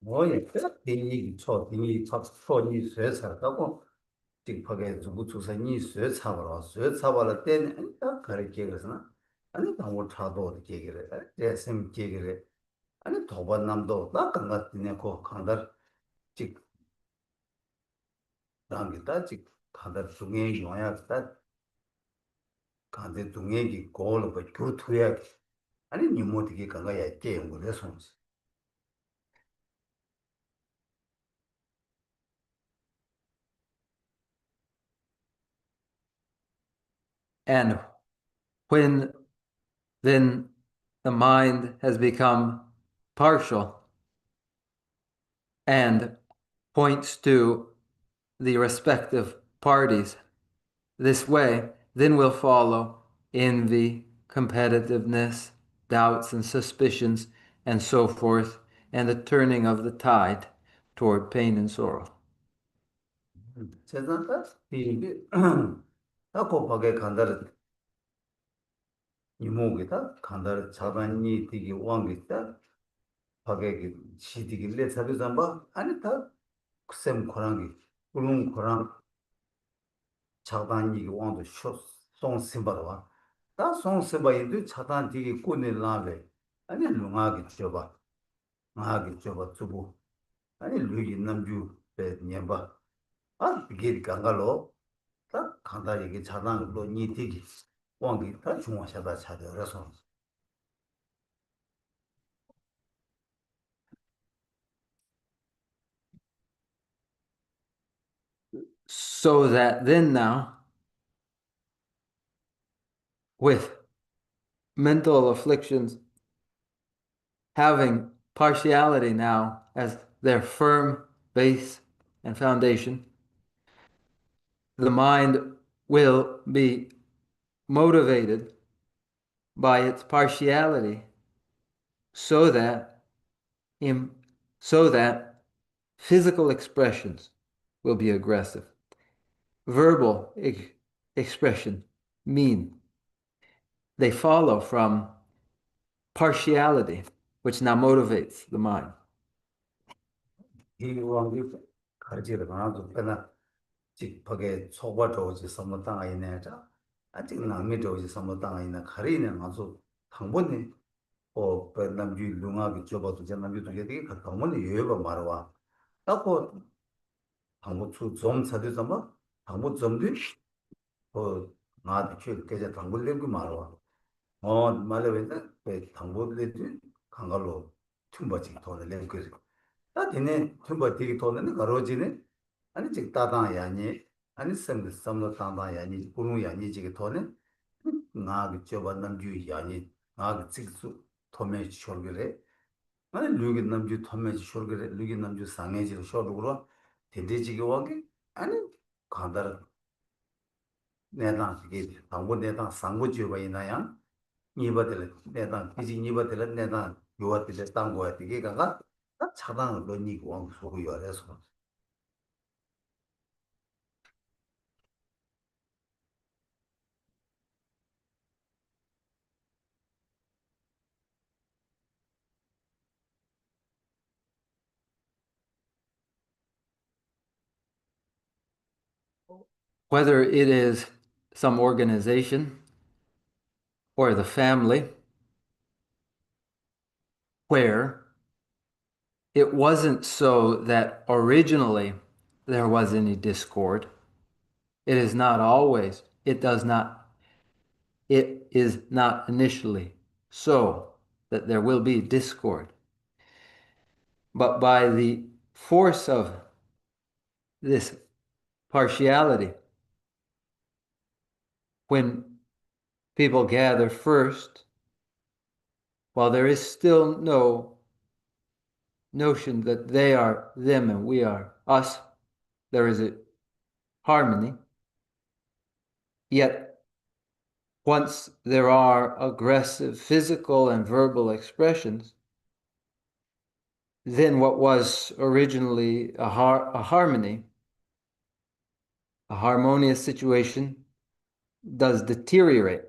我也第一错第一错错你学才，包括 틱팍에 누구 주사니 쇠차버라 쇠차버라 때는 딱 그렇게 그래서나 아니 너무 차도 얘기를 예심 얘기를 아니 도반남도 딱 강같네 고 강달 직 당기다 직 강달 중에 용야다 강대 중에기 고를 그 교투야 아니 니모티게 강가야 게임 그래서 And when then the mind has become partial and points to the respective parties this way, then will follow envy, competitiveness, doubts and suspicions, and so forth, and the turning of the tide toward pain and sorrow. 세상다 이게 다 곱하게 간다를 이모기다 간다를 자반이 되게 왕겠다 파괴기 시디길래 사비삼바 아니 다 쌤 코랑기 꿀웅 코랑 자반이 왕도 쇼 송심바와 다 송심바인도 자단 되게 꼬네 라베 아니 룽하게 줘봐 하게 줘봐 주고 아니 루기 남주 배 녀바 아 이게 간가로 다 간다 얘기 자단으로 니 되게 왕기 다 중화샤다 차려서 So that then now, with mental afflictions having partiality now as their firm base and foundation, the mind will be motivated by its partiality so that so that physical expressions will be aggressive, verbal expression mean. They follow from partiality, which now motivates the mind. 이 왕기 가지를 하나도 그나 직 벽에 초과 조지 선물당 아이네자 아직 남미 조지 선물당 아이네 가리는 아주 당분이 남주 룽하게 줘봐도 제 남주도 되게 가까운 여유가 말와 하고 당부 좀 사대서마 당부 좀도 나한테 줄 계좌 당부 내고 말와 말해서 그 당부들이 강가로 tumba지 돈을 내고 그래 다 되네 tum바 되게 돈은 가로지네 아니 즉 따다야니 아니 섬도 따다야니 부르야니 지게 돈은 나가 줘봐 남주야니 나가 직수 도매 쇼르게 아니 류기 남주 도매 쇼르게 류기 남주 상해지로 쇼르고 된대지게 와게 아니 간다라 내가 이게 당고 내가 상고 줘봐 이나야 니버들 내가 이제 니버들 내가 요한테 땅고야 되게 가가 딱 차단을 넣니고 왕 소고 열어서 Whether it is some organization or the family where it wasn't so that originally there was any discord. It is not always, it is not initially so that there will be discord. But by the force of this partiality, when people gather first, while there is still no notion that they are them and we are us, there is a harmony. Yet, once there are aggressive physical and verbal expressions, then what was originally a harmony, a harmonious situation, does deteriorate.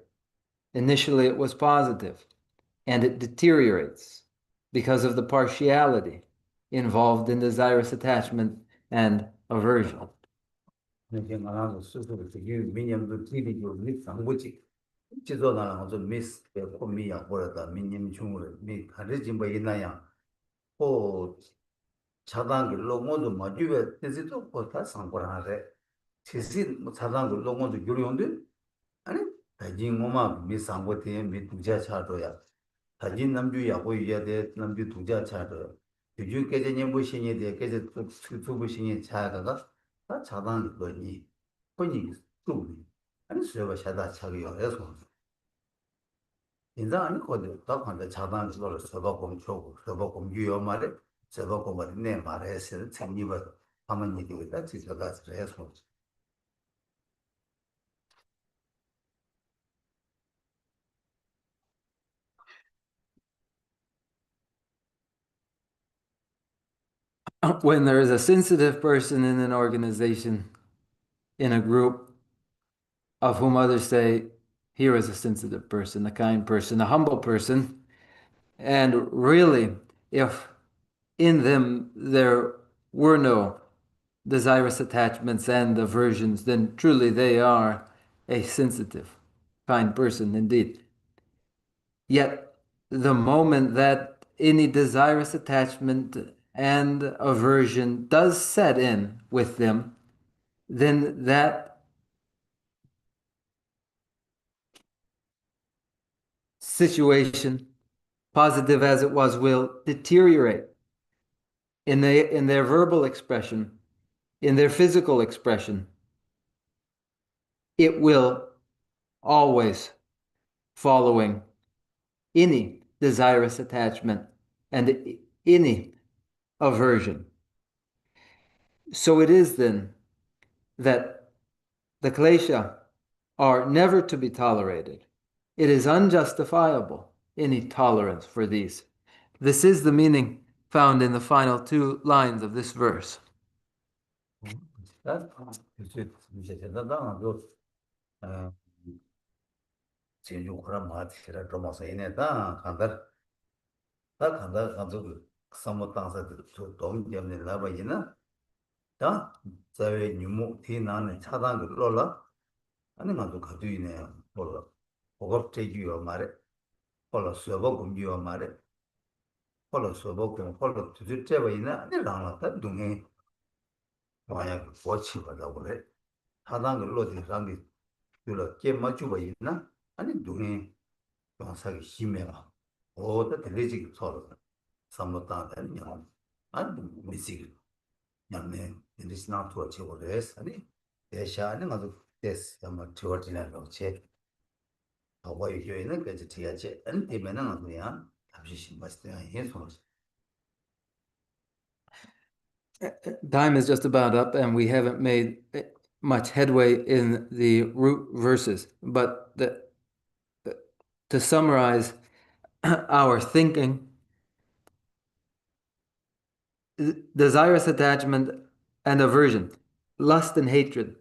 Initially, it was positive, and it deteriorates because of the partiality involved in desirous attachment and aversion. 이게 말하는 스스로 되게 민념도 티비고 밑상 거지. 지도나 아주 미스 코미야 보다 민념 중으로 미 가르진 뭐 있나야. 오 차단을 로모도 마주에 뜻도 보다 상고라래. 지시 뭐 차단을 로모도 교류인데 아니 다진 뭐마 미상고테 미 두자 차도야. 다진 남주야 보여야 돼 남주 두자 차도. 주주 깨제님 보시니 돼 깨제 수 보시니 차가가 다 차단 거니 거니 또 아니 수요가 샤다 차기요 해서 인자 아니 거기 다 관대 차단 그걸 서버 공초고 서버 공유요 말에 서버 공말에 내 말에 해서 참니버 하면 얘기가 다 지서가 해서 When there is a sensitive person in an organization, in a group, of whom others say, here is a sensitive person, a kind person, a humble person, and really, if in them there were no desirous attachments and aversions, then truly they are a sensitive, kind person indeed. Yet, the moment that any desirous attachment and aversion does set in with them, then that situation, positive as it was, will deteriorate in their verbal expression, in their physical expression. It will always following any desirous attachment and any aversion. So it is then that the klesha are never to be tolerated. It is unjustifiable, any tolerance for these. This is the meaning found in the final two lines of this verse. 이제 대단하고 지금 그런 마트라 좀어서 이내다 간다 다 간다 가지고 상모 땅에서 돈 때문에 나봐이나 다 자외 유무 티나는 차단을 rol라 아니 나도 가두이네 몰라 고급제주요 말에 홀로 서버 공주요 말에 홀로 서버 공 홀로 두들째봐이나 아니 나나다 동해 만약 고치거다 그래 차단을 로지 상기 둘러 깨맞추고 있나 아니 동해 영사기 심해가 어디 들리지 서로 삼로다는 양 아니 미식 양네 리스나 투어 치고레스 아니 대샤는 아주 데스 아마 투어지나 거체 하고 요인은 그지 티야지 안 되면은 그냥 잠시 심봤어요 해서 Time is just about up, and we haven't made much headway in the root verses. But to summarize our thinking, desirous attachment and aversion, lust and hatred,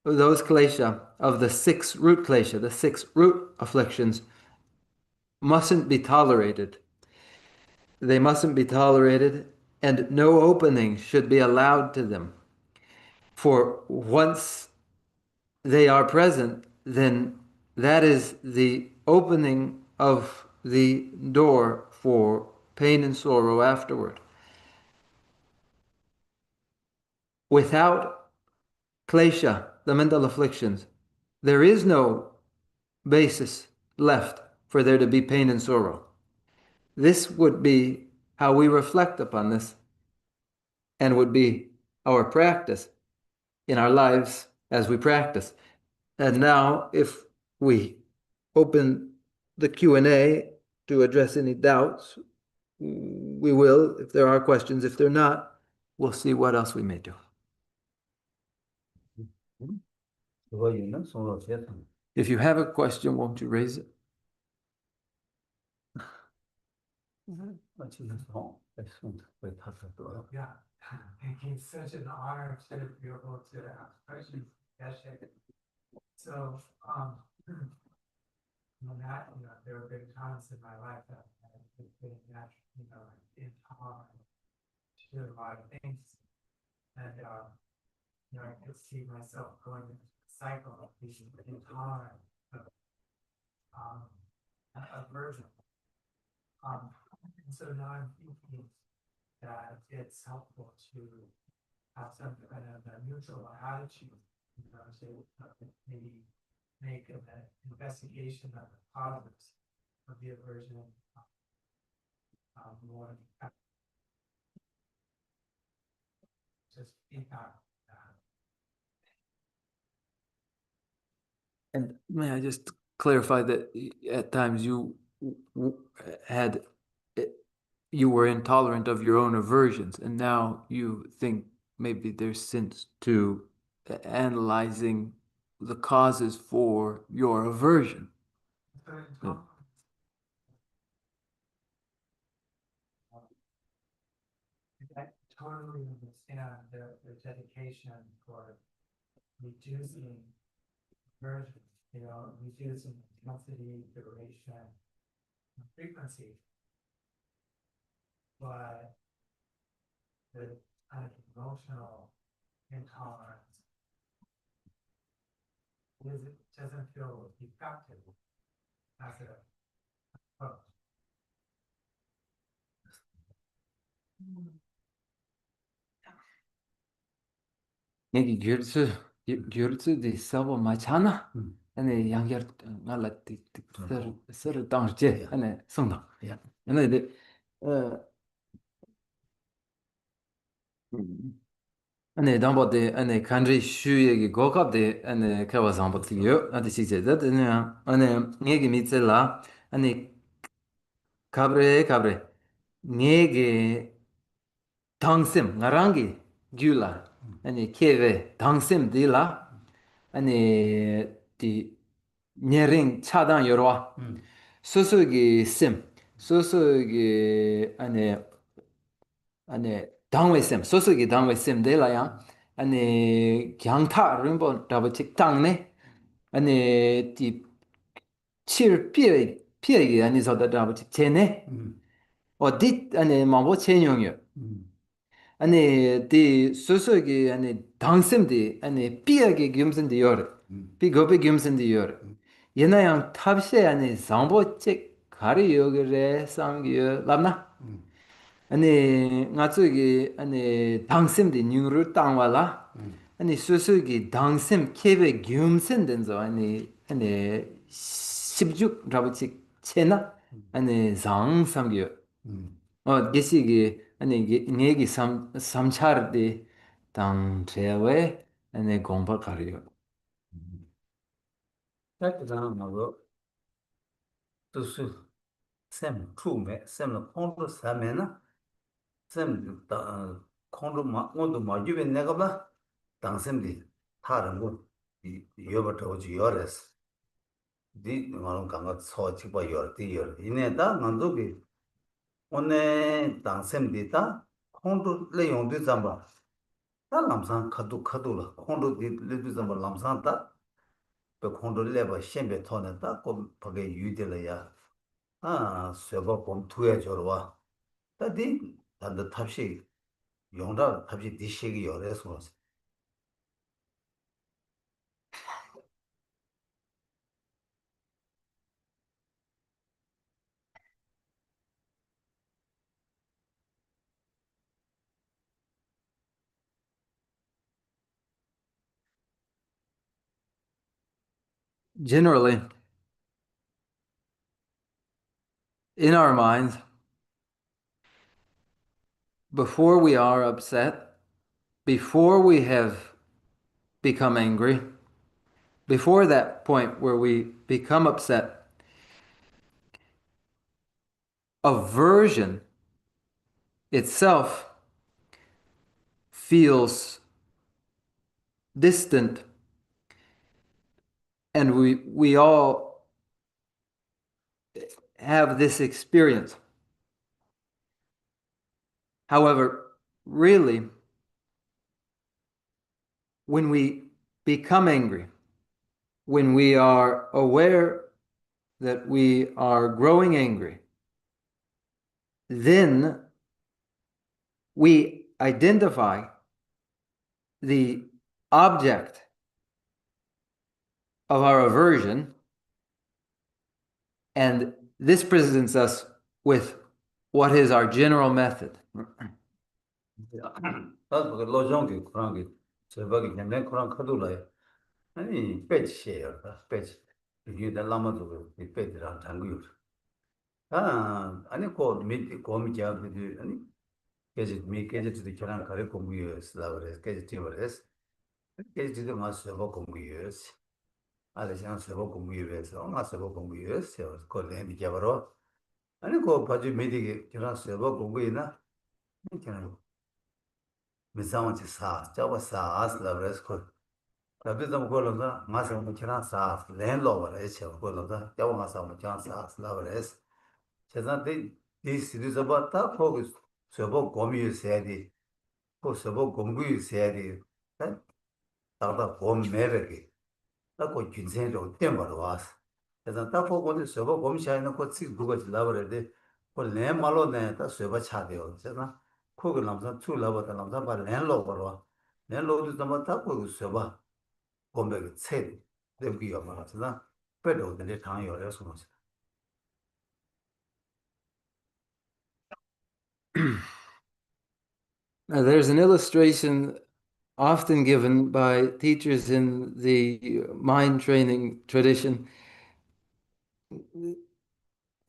those klesha of the six root klesha, the six root afflictions, mustn't be tolerated. They mustn't be tolerated, and no opening should be allowed to them. For once they are present, then that is the opening of the door for pain and sorrow afterward. Without klesha, the mental afflictions, there is no basis left for there to be pain and sorrow. This would be how we reflect upon this and would be our practice in our lives as we practice. And now, if we open the Q&A to address any doubts, we will, if there are questions. If they're not, we'll see what else we may do. If you have a question, won't you raise it? Yeah, it's such an honor to be able to ask questions. So, there have been times in my life that I've been naturally, intolerant to a lot of things, and I could see myself going into a cycle of being intolerant of aversion. And so now I'm thinking that it's helpful to have some kind of a neutral attitude, to maybe make an investigation of the causes of the aversion more just impact that. And may I just clarify that at times you were intolerant of your own aversions, and now you think maybe there's sense to analyzing the causes for your aversion. I totally understand the dedication for reducing aversion, reducing intensity, duration, and frequency. But the kind of emotional intolerance doesn't feel effective as a approach. 얘기 gyurtsu di sabo machana ane yangyar ngala ti sar tangje ane songda ane de ane dambo de ane country shu yegi gokap de ane kawa zambo tiyo ade sikje da ane ngegi mitsela ane kabre ngegi tangsim ngarangi gyula ane keve tangsim di la ane di nyering 차단 yorwa 소소기 심 소소기 ane 당외 심 소소기 당외 심 데라야 ane 경타 림본 다버치 땅네 ane 디 칠피에 아니 저다 다버치 제네 어디 ane 마보 체용요 아니 디 소소기 아니 당심디 아니 삐하게 겸선디 yor 삐고베 겸선디 yor 얘나양 탑세 아니 상보책 가리 요그레 상기요 람나 아니 나츠기 아니 당심디 뉴르 땅와라 아니 소소기 당심 케베 겸선된저 아니 십죽 라부치 체나 아니 장 상기요 게시기 아니 내기 삼차르디 당 제외 아니 공부 가려. 딱잖아 나도 뜻수 샘 투메 샘의 콘도 사메나 샘다 콘도 마고도 마주베 내가 봐 당샘디 다른 거이 여버터 오지 열었어 디 말은 강가 소치 봐 열디 열 이내다 만도비 오늘 당샘디다 콘도 레용도 잠바 다 남산 카도라 콘도 레도 잠바 남산다 그 콘도 레버 셴베 토네다 고 버게 유딜이야 아 세버 봄 투에 저러와 다디 단다 탑시 용다 탑시 디시기 열에서 generally, in our minds, before we are upset, before we have become angry, before that point where we become upset, aversion itself feels distant, and we all have this experience. However, really, when we become angry, when we are aware that we are growing angry, then we identify the object of our aversion, and this presents us with what is our general method. 다들 그 로정기 그런 게 저밖에 년내 그런 카도라요. 아니 배치해요. 배치. 이게 달라마도 이 배치랑 장구요. 아니 그 밑에 고미자들이 아니 계속 미 계속도 저랑 가려 공부였어. 그래서 계속 뛰어버렸어. 계속도 마서 공부였어. 알아서 서버 공부해서 마서 공부였어. 그걸 해 잡으러. 아니 그 바지 미디게 저랑 서버 공부이나 저랑 미상원치 사, 저거 사, 아슬라브레스 콜. 그래도 그걸로다 마서 저랑 사, 랜로버에 쳐 그걸로다 저거 마서 저랑 사, 아슬라브레스. 제가데 이 시리즈 봤다 거기 서버 공부했어야지. 그 서버 공부했어야지. 다다 공매베기. 딱그 진생도 때문에 왔어. 그래서 딱 보고 서버 공시하는 거 지금 그거 지나버려야 돼. 그내 말로 내다 서버 차대요. 제가 그거 남자 출라버다 남자 봐 랜로버로. 랜로도 좀 딱고 서버 공백이 체. 되기가 말하잖아. 빼도 되는 당연히 소리. Now, there's an illustration often given by teachers in the mind training tradition.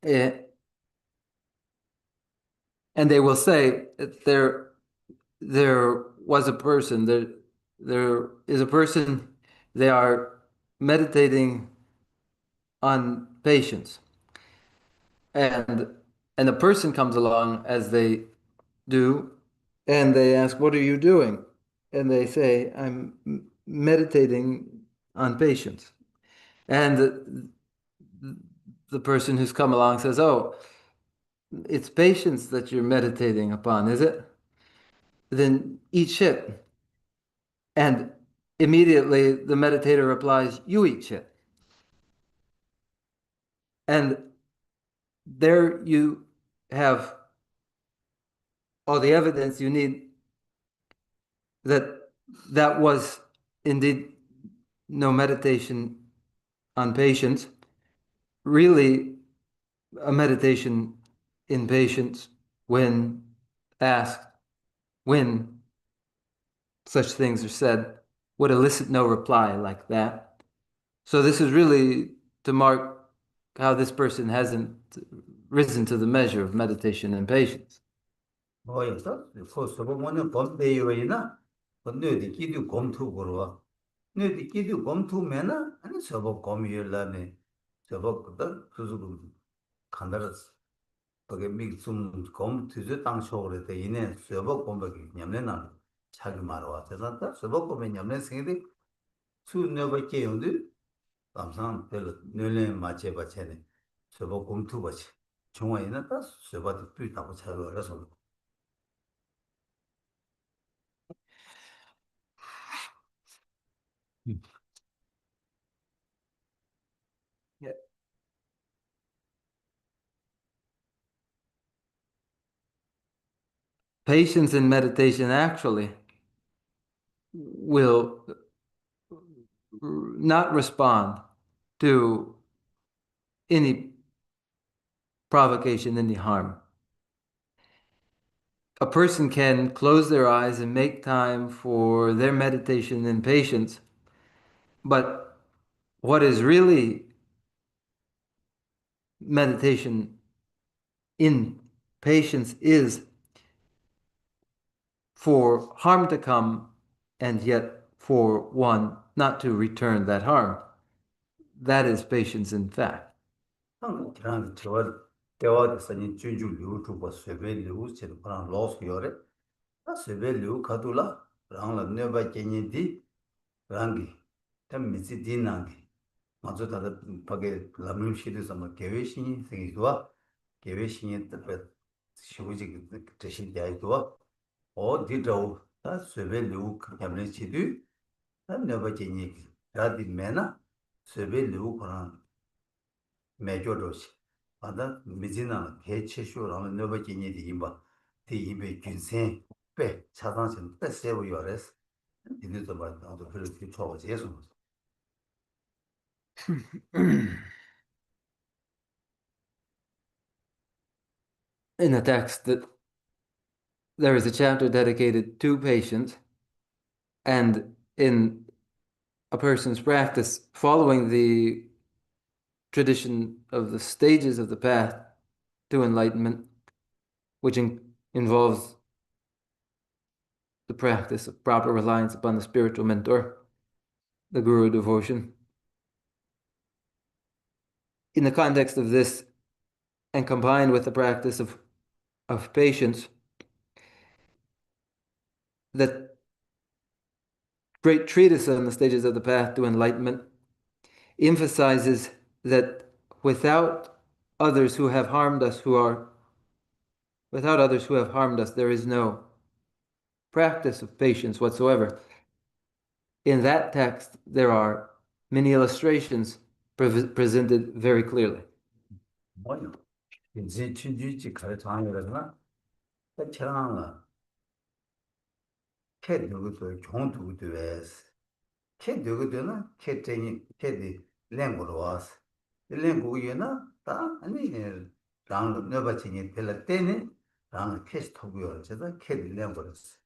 Eh, and they will say that there was a person, there is a person, they are meditating on patience. And a person comes along as they do, and they ask, "What are you doing?" And they say, "I'm meditating on patience." And the person who's come along says, "Oh, it's patience that you're meditating upon, is it? Then eat shit." And immediately the meditator replies, "You eat shit." And there you have all the evidence you need that that was indeed no meditation on patience, really a meditation in patience when asked, when such things are said, would elicit no reply like that. So this is really to mark how this person hasn't risen to the measure of meditation and patience. 뭐였어? 그 서버 뭐는 범대요이나 근데 기도 검토 걸어. 근데 기도 검토면은 아니 서버 검이열라네. 서버 그다 그저 간다라스. 그게 미좀 검토제 땅속으로 돼 이내 서버 검백이 냠내나 자기 말어 왔잖아. 서버 검에 냠내 생이 수녀밖에 용도 감상 별 늘내 맞제 받체네. 서버 검토 받체. 중앙에는 다 서버도 뚜다고 찾아서 Yeah. Patience and meditation actually will not respond to any provocation, any harm. A person can close their eyes and make time for their meditation and patience, but what is really meditation in patience is for harm to come and yet for one not to return that harm. That is patience in fact. 그런 대화에서 이 주주 유튜브 세벨 유치를 그런 로스 요래 다 세벨 유 가둘라 랑라 네바 제니디 랑기 템 미시디나기 먼저 다들 밖에 라문시에서 뭐 계획신이 생기도와 계획신이 뜻에 쉬우지 대신 대도와 어디도 다 세벨 유 그냥 치두 다 네바 제니 다디 메나 세벨 유 그런 매조로시 아다 미지나 개체쇼라는 너버지니디 임바 대입의 균생 빼 차상신 빼세고 요레스 이들도 말도 그렇게 좋아져서 In the text, that there is a chapter dedicated to patience, and in a person's practice, following the tradition of the stages of the path to enlightenment, which involves the practice of proper reliance upon the spiritual mentor, the guru devotion. In the context of this, and combined with the practice of patience, that great treatise on the stages of the path to enlightenment emphasizes that without others who have harmed us, there is no practice of patience whatsoever. In that text, there are many illustrations presented very clearly. 뭐요 이제 춘주지 가르쳐하려나 그처럼 캐 누구도 종두도 왜스 캐 누구도나 캐쟁이 캐디 랭고로 와스 랭고이나 다 아니 랑 너버치니 될 때네 랑 캐스 토고요 제가 캐디 랭고로스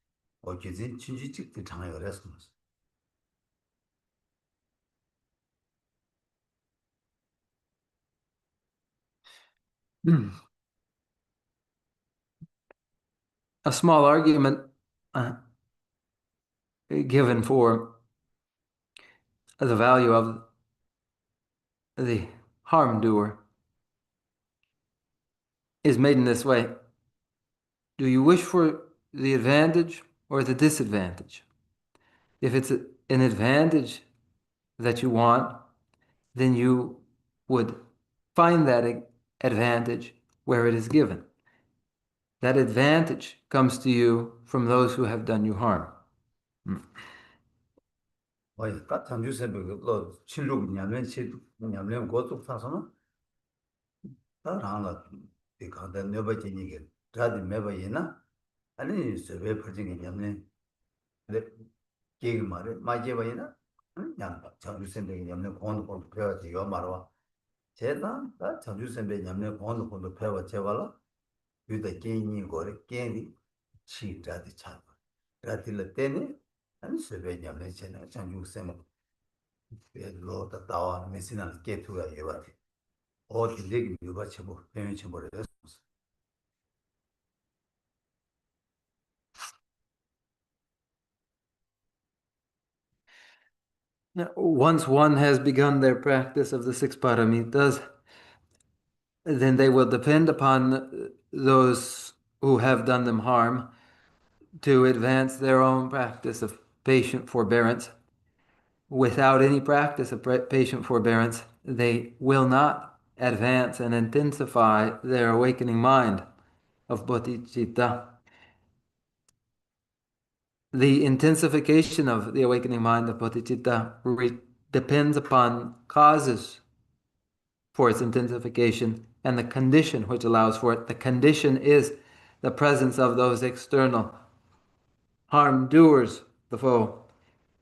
어제진 춘주지 그 장애를 했습니다. A small argument given for the value of the harm doer is made in this way. Do you wish for the advantage or the disadvantage? If it's an advantage that you want, then you would find that advantage where it is given. That advantage comes to you from those who have done you harm. 딱 장주세도 실룩 냐면 고속 사서는 다 하나 이 가다 네버지니게 다들 매버이나 아니 왜 퍼진게 냐면 근데 계기 말에 마제버이나 냥 장주세도 냐면 공도 배워지 요 말와 제가 다 장주세도 냐면 공도 배워 제발라 유다 개인이 거래 개인이 치다디 차 라딜 때네 아니 세베 냐면 제가 장주세도 로다 다와 메시나 게투가 예와디 어디 되게 유바치고 배면치 버려서 Now, once one has begun their practice of the six paramitas, then they will depend upon those who have done them harm to advance their own practice of patient forbearance. Without any practice of patient forbearance, they will not advance and intensify their awakening mind of bodhicitta. The intensification of the awakening mind of bodhicitta depends upon causes for its intensification and the condition which allows for it. The condition is the presence of those external harm doers, the foe,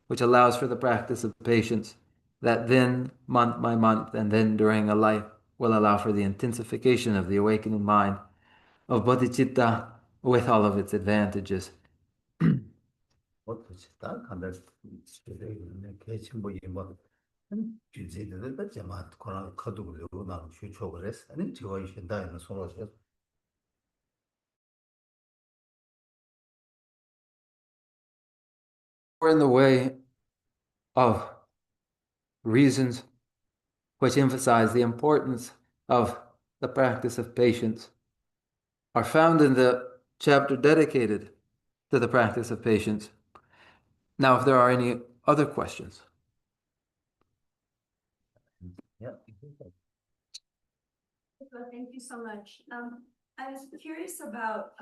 which allows for the practice of patience, that then, month by month, and then during a life, will allow for the intensification of the awakening mind of bodhicitta with all of its advantages. 어떻게 다 간다 개침보 이뭐 규제들은 제가 그런 거도 요나需求 그랬어. 아니 저거 현대에는 서로서 We're in the way of reasons which emphasize the importance of the practice of patience are found in the chapter dedicated to the practice of patience. Now, if there are any other questions. Yeah. Well, thank you so much. I was curious about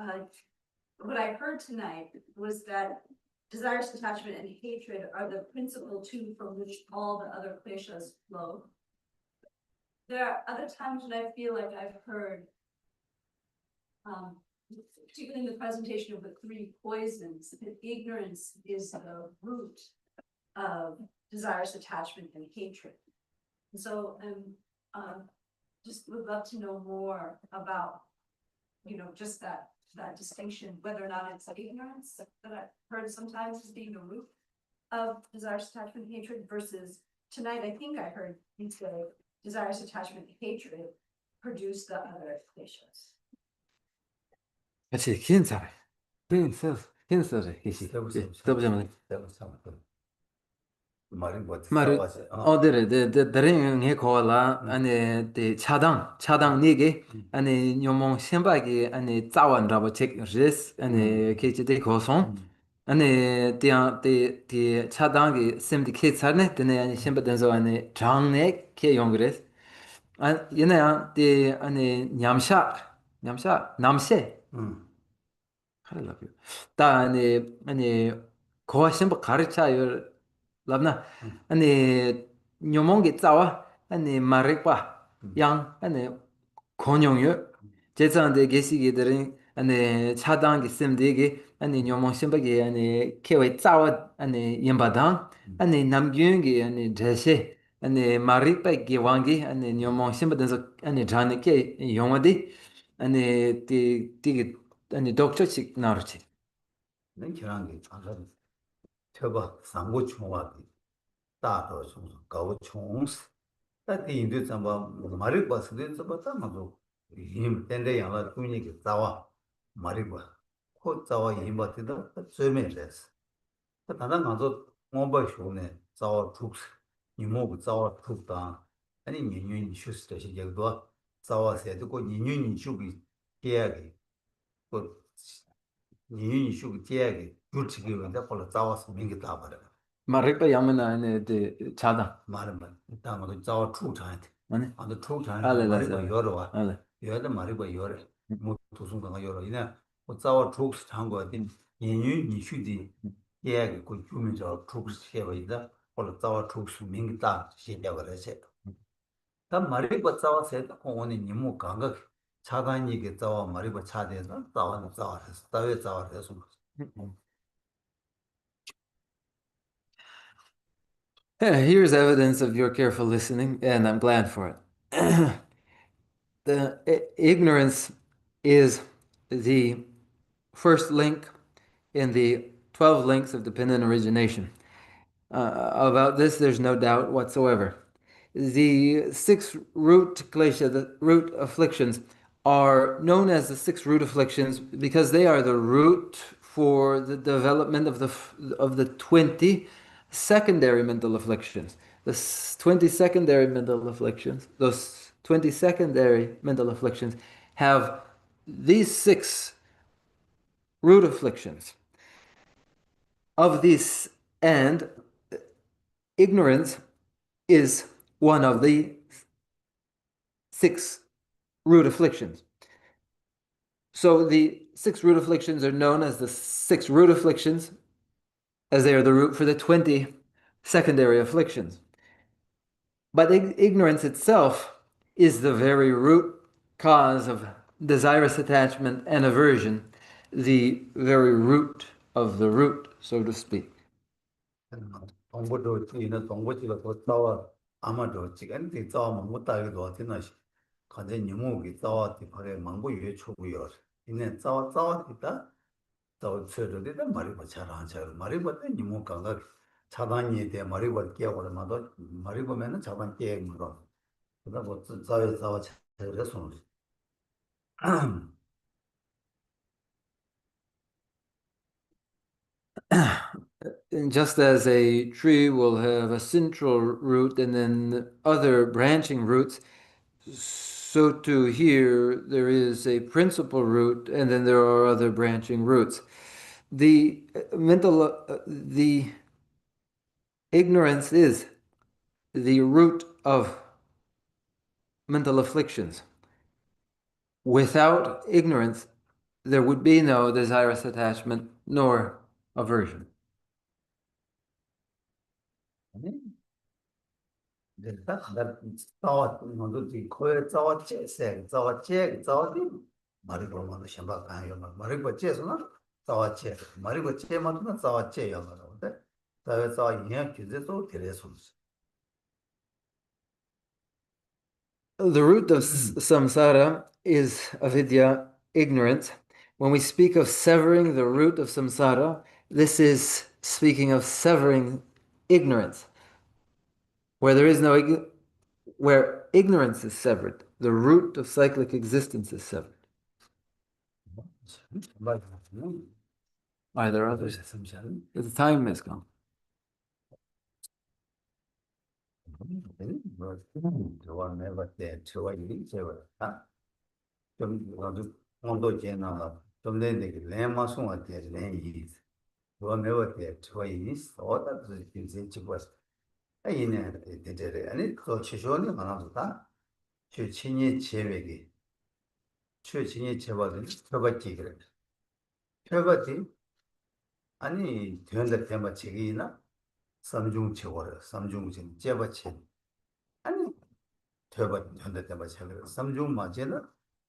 what I heard tonight was that desires, attachment, and hatred are the principal two from which all the other kleshas flow. There are other times when I feel like I've heard, particularly in the presentation of the three poisons, that ignorance is the root of desires, attachment, and hatred. And so just would love to know more about, just that distinction, whether or not it's ignorance that I've heard sometimes as being the root of desires, attachment, hatred, versus tonight, I think I heard you say desires, attachment, hatred produce the other kleshas. That's it. Kinsa. 말이 어디래 다른 게 거라 아니 대 차당 니게 아니 요몽 셈바기 아니 짜완라고 책 리스 아니 케치데 거송 아니 대 차당기 셈디 케츠네 데네 아니 셈바던서 아니 장네 케 용그레스 아 얘네야 대 아니 냠샤 남세 할라비 다 아니 거와 셈바 가르차요 labna ane nyomongi tsawa ane marikpa yang ane konyongyo jetsangde gesi giderin ane chadangi semdegi ane nyomong shimbagi ane kewe tsawa ane yembadang ane namgyungi ane dreshe ane marikpa giwangi ane nyomong shimbadanso ane jane ke yongwadi ane ti ane dokcho chik naruchi 는 결한게 장사를 쳐봐 상고 총화기 다도 좀 가고 총스 다디 인도 잠바 말이 봤을 때 봤다 맞어 힘 텐데 양아 꾸니게 자와 말이 봐코 자와 힘 받다 쯧면레스 다나 가서 뭐봐 쇼네 자와 죽스 이모고 자와 죽다 아니 민윤이 슈스터 시작도 자와 세도 니윤이 죽이 깨야게 그 니윤이 죽이 깨야게 줄치기 원다 콜 자와서 민게 다 버려 marikpa yamana ane de chadang 말은 일단 자와 추찬한테 아니 안도 추찬 알레 말이 여러와 알레 여러 말이 여러 뭐 도순가가 여러 이나 뭐 자와 추스 장거든 인유 니슈디 예게 그 주민저 추스 해버리다 或者 자와 추스 민기다 시대버려서 다 말이 자와 세다 공원에 니모 강가 차단이게 자와 말이 차대서 자와해서 다외 자와해서 Here's evidence of your careful listening, and I'm glad for it. Ignorance is the first link in the 12 links of dependent origination. About this, there's no doubt whatsoever. The six root klesha, the root afflictions, are known as the six root afflictions because they are the root for the development of the 20 secondary mental afflictions. The 20 secondary mental afflictions, those 20 secondary mental afflictions have these six root afflictions. Of these, and ignorance is one of the six root afflictions. So the six root afflictions are known as the six root afflictions, as they are the root for the 20 secondary afflictions. But ignorance itself is the very root cause of desirous attachment and aversion, the very root of the root, so to speak. 동부도 있는 동부지가 더 싸워 아마도 지금 이 싸움은 못 하기도 하지나 간제 님목이 싸워티 거래 망고 위에 초고요 이내 싸워있다 싸워 쳐도 되다 말이 뭐 잘안 쳐 말이 뭐 님목 강가 차단이 돼 머리가 깨고라마도 머리 보면은 차단 깨는 거. 그다음 뭐 자외 자와 제대로 손. And just as a tree will have a central root and then other branching roots, so too here there is a principal root and then there are other branching roots. The the ignorance is the root of mental afflictions. Without ignorance, there would be no desirous attachment nor aversion. 아니, 이제 나 싸워 뭐지 거에 싸워 제세 싸워 제 싸워 말이 보면 심박 가요 말이 뭐 제스나 싸워 제 말이 뭐 제만은 싸워 제요 근데 싸워 싸워 이해 규제도 그래서 The root of samsara is avidya, ignorance. When we speak of severing the root of samsara, this is speaking of severing ignorance. Where there is no where ignorance is severed, the root of cyclic existence is severed. Are there others? The time has come. 저와 내가 때 저와 일이 제가 좀 나도 온도 제나 좀 내게 레마 송아 때 레이 저와 내가 때 저와 일이 어다 이제 지고 아이네 되게 아니 그 최소한이 하나보다 최친이 제외기 최친이 제거든 저거지 그래 저거지 아니 되는데 대마 제기나 삼중 제거를 삼중 제거치 아니 되버 되는데 대마 제거를 삼중 맞에는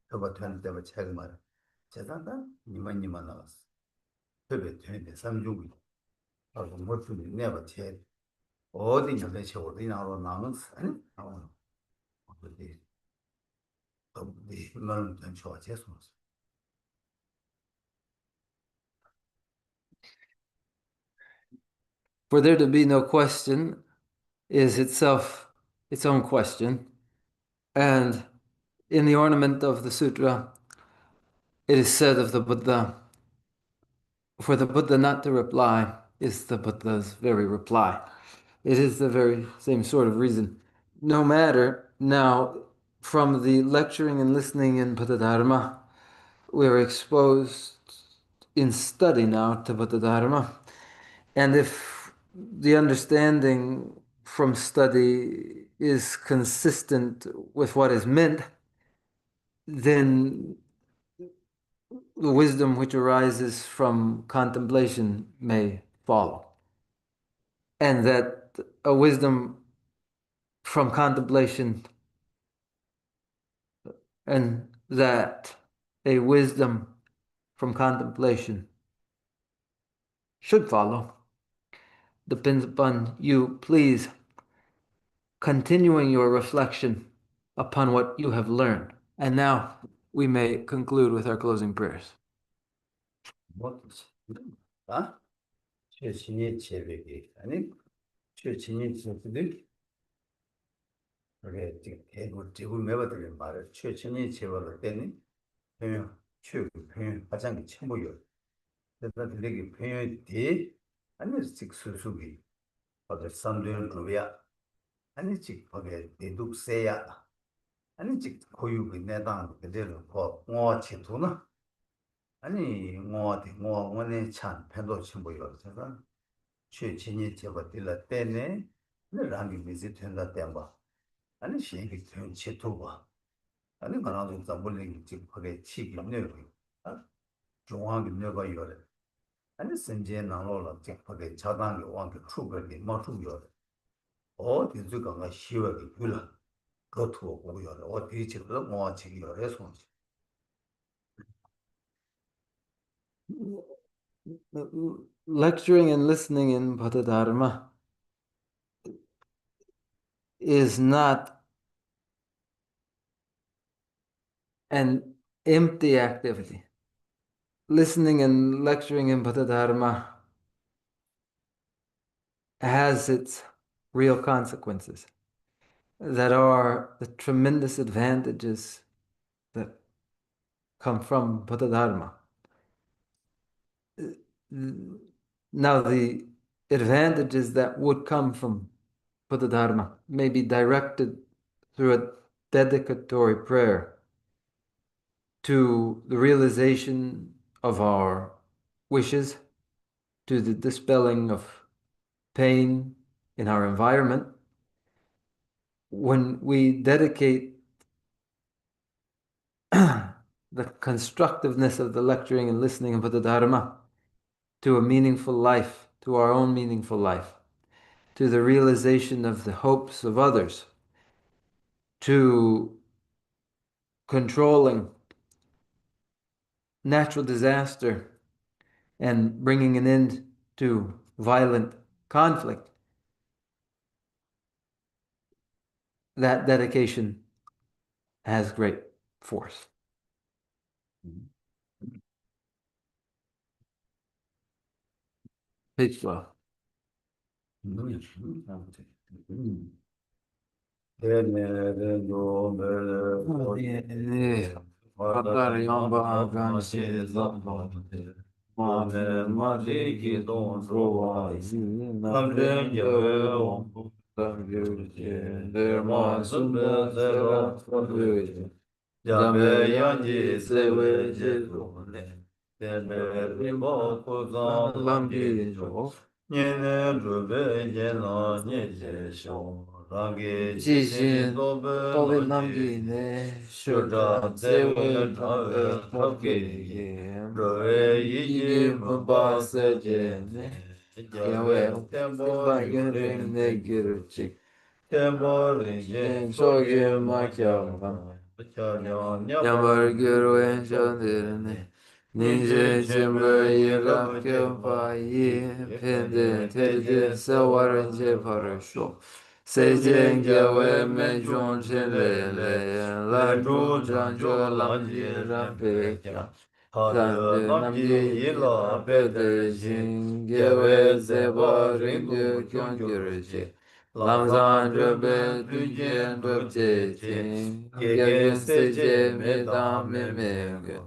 되버 되는데 대마 제거 말 제단다 니만 나왔어 되는데 삼중 하고 뭐도 내가 제 어디 년대 어디 나로 나는 아니 나오는 어디 어디 나는 좀 좋아 재수 For there to be no question is itself its own question. And in the ornament of the sutra, it is said of the Buddha, for the Buddha not to reply is the Buddha's very reply. It is the very same sort of reason. No matter now, from the lecturing and listening in Buddha we're exposed in study now to Buddha. And if the understanding from study is consistent with what is meant, then the wisdom which arises from contemplation may follow. And that a wisdom from contemplation and that a wisdom from contemplation should follow depends upon you, please, continuing your reflection upon what you have learned. And now we may conclude with our closing prayers. 아? 최신의 제백이 아니 최신의 제백들 그게 지금 매버들 말을 최신의 제백을 때는 그냥 그냥 가장 첨부요 그래서 되게 표현이 돼 아니 직수수기 어디 삼도는 그거야 아니 직 거기에 대독세야 아니 직 고유의 내당 그대로 뭐 치도나 아니 뭐네 찬 편도 첨부요 제가 최신이 제법들 때네 내랑이 미지 된다 때봐 아니 신이 된 치토봐 아니 가나도 잡을링 직하게 치기 내고 아 중앙이 내가 이거래 아니 선제 나로라 직하게 자당이 왕게 추거게 맞추요 어디 저거가 쉬워게 불러 그것도 오고요 어디 지금 뭐 지기요 해서 Lecturing and listening in Bodhidharma is not an empty activity. Listening and lecturing in Bodhidharma has its real consequences that are the tremendous advantages that come from Buddha Dharma. Now, the advantages that would come from Buddha Dharma may be directed through a dedicatory prayer to the realization of our wishes, to the dispelling of pain in our environment. When we dedicate the constructiveness of the lecturing and listening of Buddha Dharma to a meaningful life, to our own meaningful life, to the realization of the hopes of others, to controlling natural disaster and bringing an end to violent conflict, that dedication has great force. Page 12. Jambe yanji sewe jesu ne, tembe rimbo kuzan lambi jo, nyene rube jena nye shon, rangi jishin tobe namgi ne, shurja sewe tawe tapke ye, rove yiji mba se je ne, yawe tembo yering ne giruchik, tembo ringen shoge makyam. Yambar guru en shandirne, ninja jimber yirap kyampa yi, pende terje sawaran je parasho. Sejen gyawe me jon chenle le, la jon janjo lamji rampe kya. Sanje namji yila pede jing, gyawe zeba rindu kyon gyurje. Lamzan rebe tujen rupje ting, gyagin seje medam memege.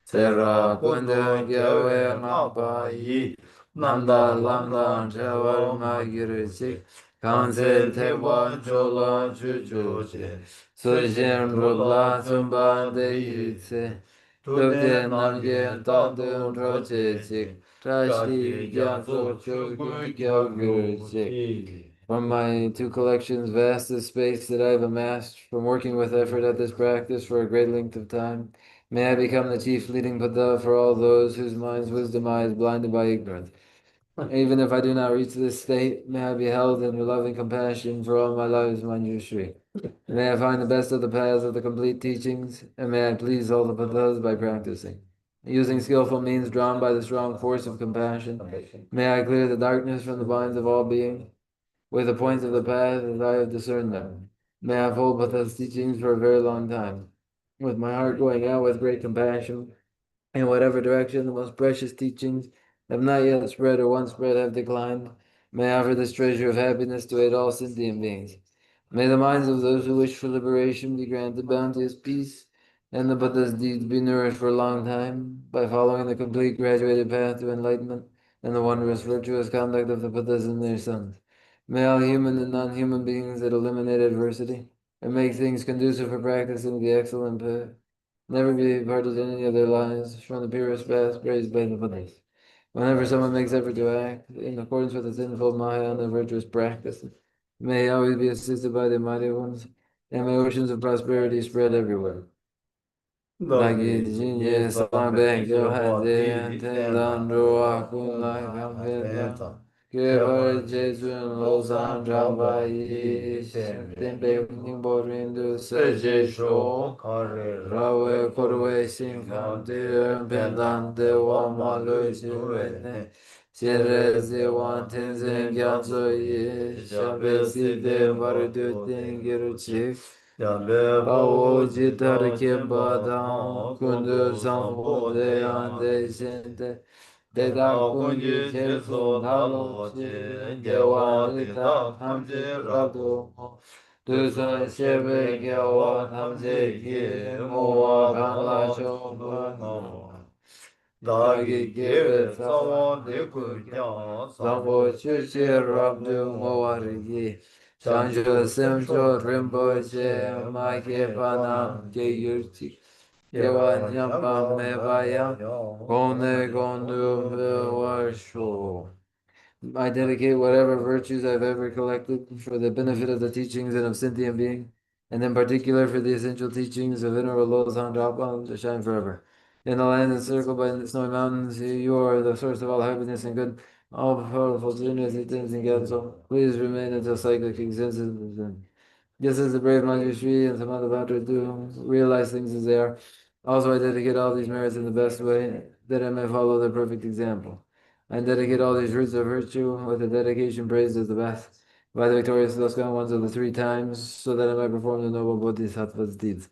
Sera kunde gyawe ngapa yi, namda lamdan chawar ma girchik. Kanse tewa chola chuchuche, sujen rupla tumba de yitse. Tupje namje tandun roche chik, trashi gyatso chogu gyagurchik. From my two collections, vast is space that I have amassed from working with effort at this practice for a great length of time. May I become the chief leading Buddha for all those whose minds' wisdom eye is blinded by ignorance. Even if I do not reach this state, may I be held in your loving compassion for all my lives, Manjushri. May I find the best of the paths of the complete teachings, and may I please all the Buddhas by practicing. Using skillful means drawn by the strong force of compassion, may I clear the darkness from the minds of all beings with the points of the path as I have discerned them. May I hold Buddha's teachings for a very long time, with my heart going out with great compassion, in whatever direction the most precious teachings have not yet spread or once spread have declined. May I offer this treasure of happiness to aid all sentient beings. May the minds of those who wish for liberation be granted bounteous peace, and the Buddha's deeds be nourished for a long time by following the complete graduated path to enlightenment and the wondrous virtuous conduct of the Buddhas and their sons. May all human and non-human beings that eliminate adversity and make things conducive for practicing the excellent path never be parted in any of their lives from the purest path praised by the Buddhas. Whenever someone makes effort to act in accordance with the sinful Maya and the virtuous practice, may he always be assisted by the mighty ones, and may oceans of prosperity spread everywhere. Nagi jinye sambe kyo hande tendan roa kunai kampe Kevar Jesun Losan Jamba Yi Tempe Nimbo Rindu Seje Sho Rawe Korwe Sinkan Dir Pendan Dewa Malo Shirene Shere Zewan Tenzin Gyatso Yi Shabe Side Vardu Tengiru Chik Bawo Jitar Kemba Dan Kundu Sampo Deyan De Sente Deda Kunji Jesu Nalo Gewa Rita Hamje Rabdo Dusa Shebe Gewa Hamje Ye Moa Kanla Shoba Dagi Gebe Sawa Deku Kya Sambo Chuchi Rabdu Moa Rigi Shanjo Semjo Rimbo Che Ma Pana Ge Yurti Gewa Nyamba Mebaya Gone Gondu Washo. I dedicate whatever virtues I've ever collected for the benefit of the teachings and of sentient being, and in particular for the essential teachings of Venerable Losang Drapa to shine forever. In the land encircled by the snowy mountains, you are the source of all happiness and good, all powerful goodness and counsel. Please remain until cyclic existence. Just as the brave Manjushri and some other Bhadras do realize things as they are, also I dedicate all these merits in the best way, that I may follow their perfect example. I dedicate all these roots of virtue with a dedication praised as the best by the victorious Laskan ones of the three times, so that I might perform the noble Bodhisattva's deeds.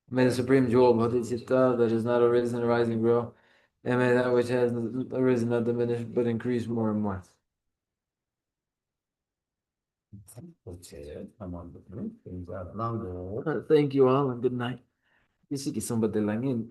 May the supreme jewel Bodhicitta that has not arisen arise and grow, and may that which has arisen not diminish but increase more and more. Thank you all and good night. You see somebody like me,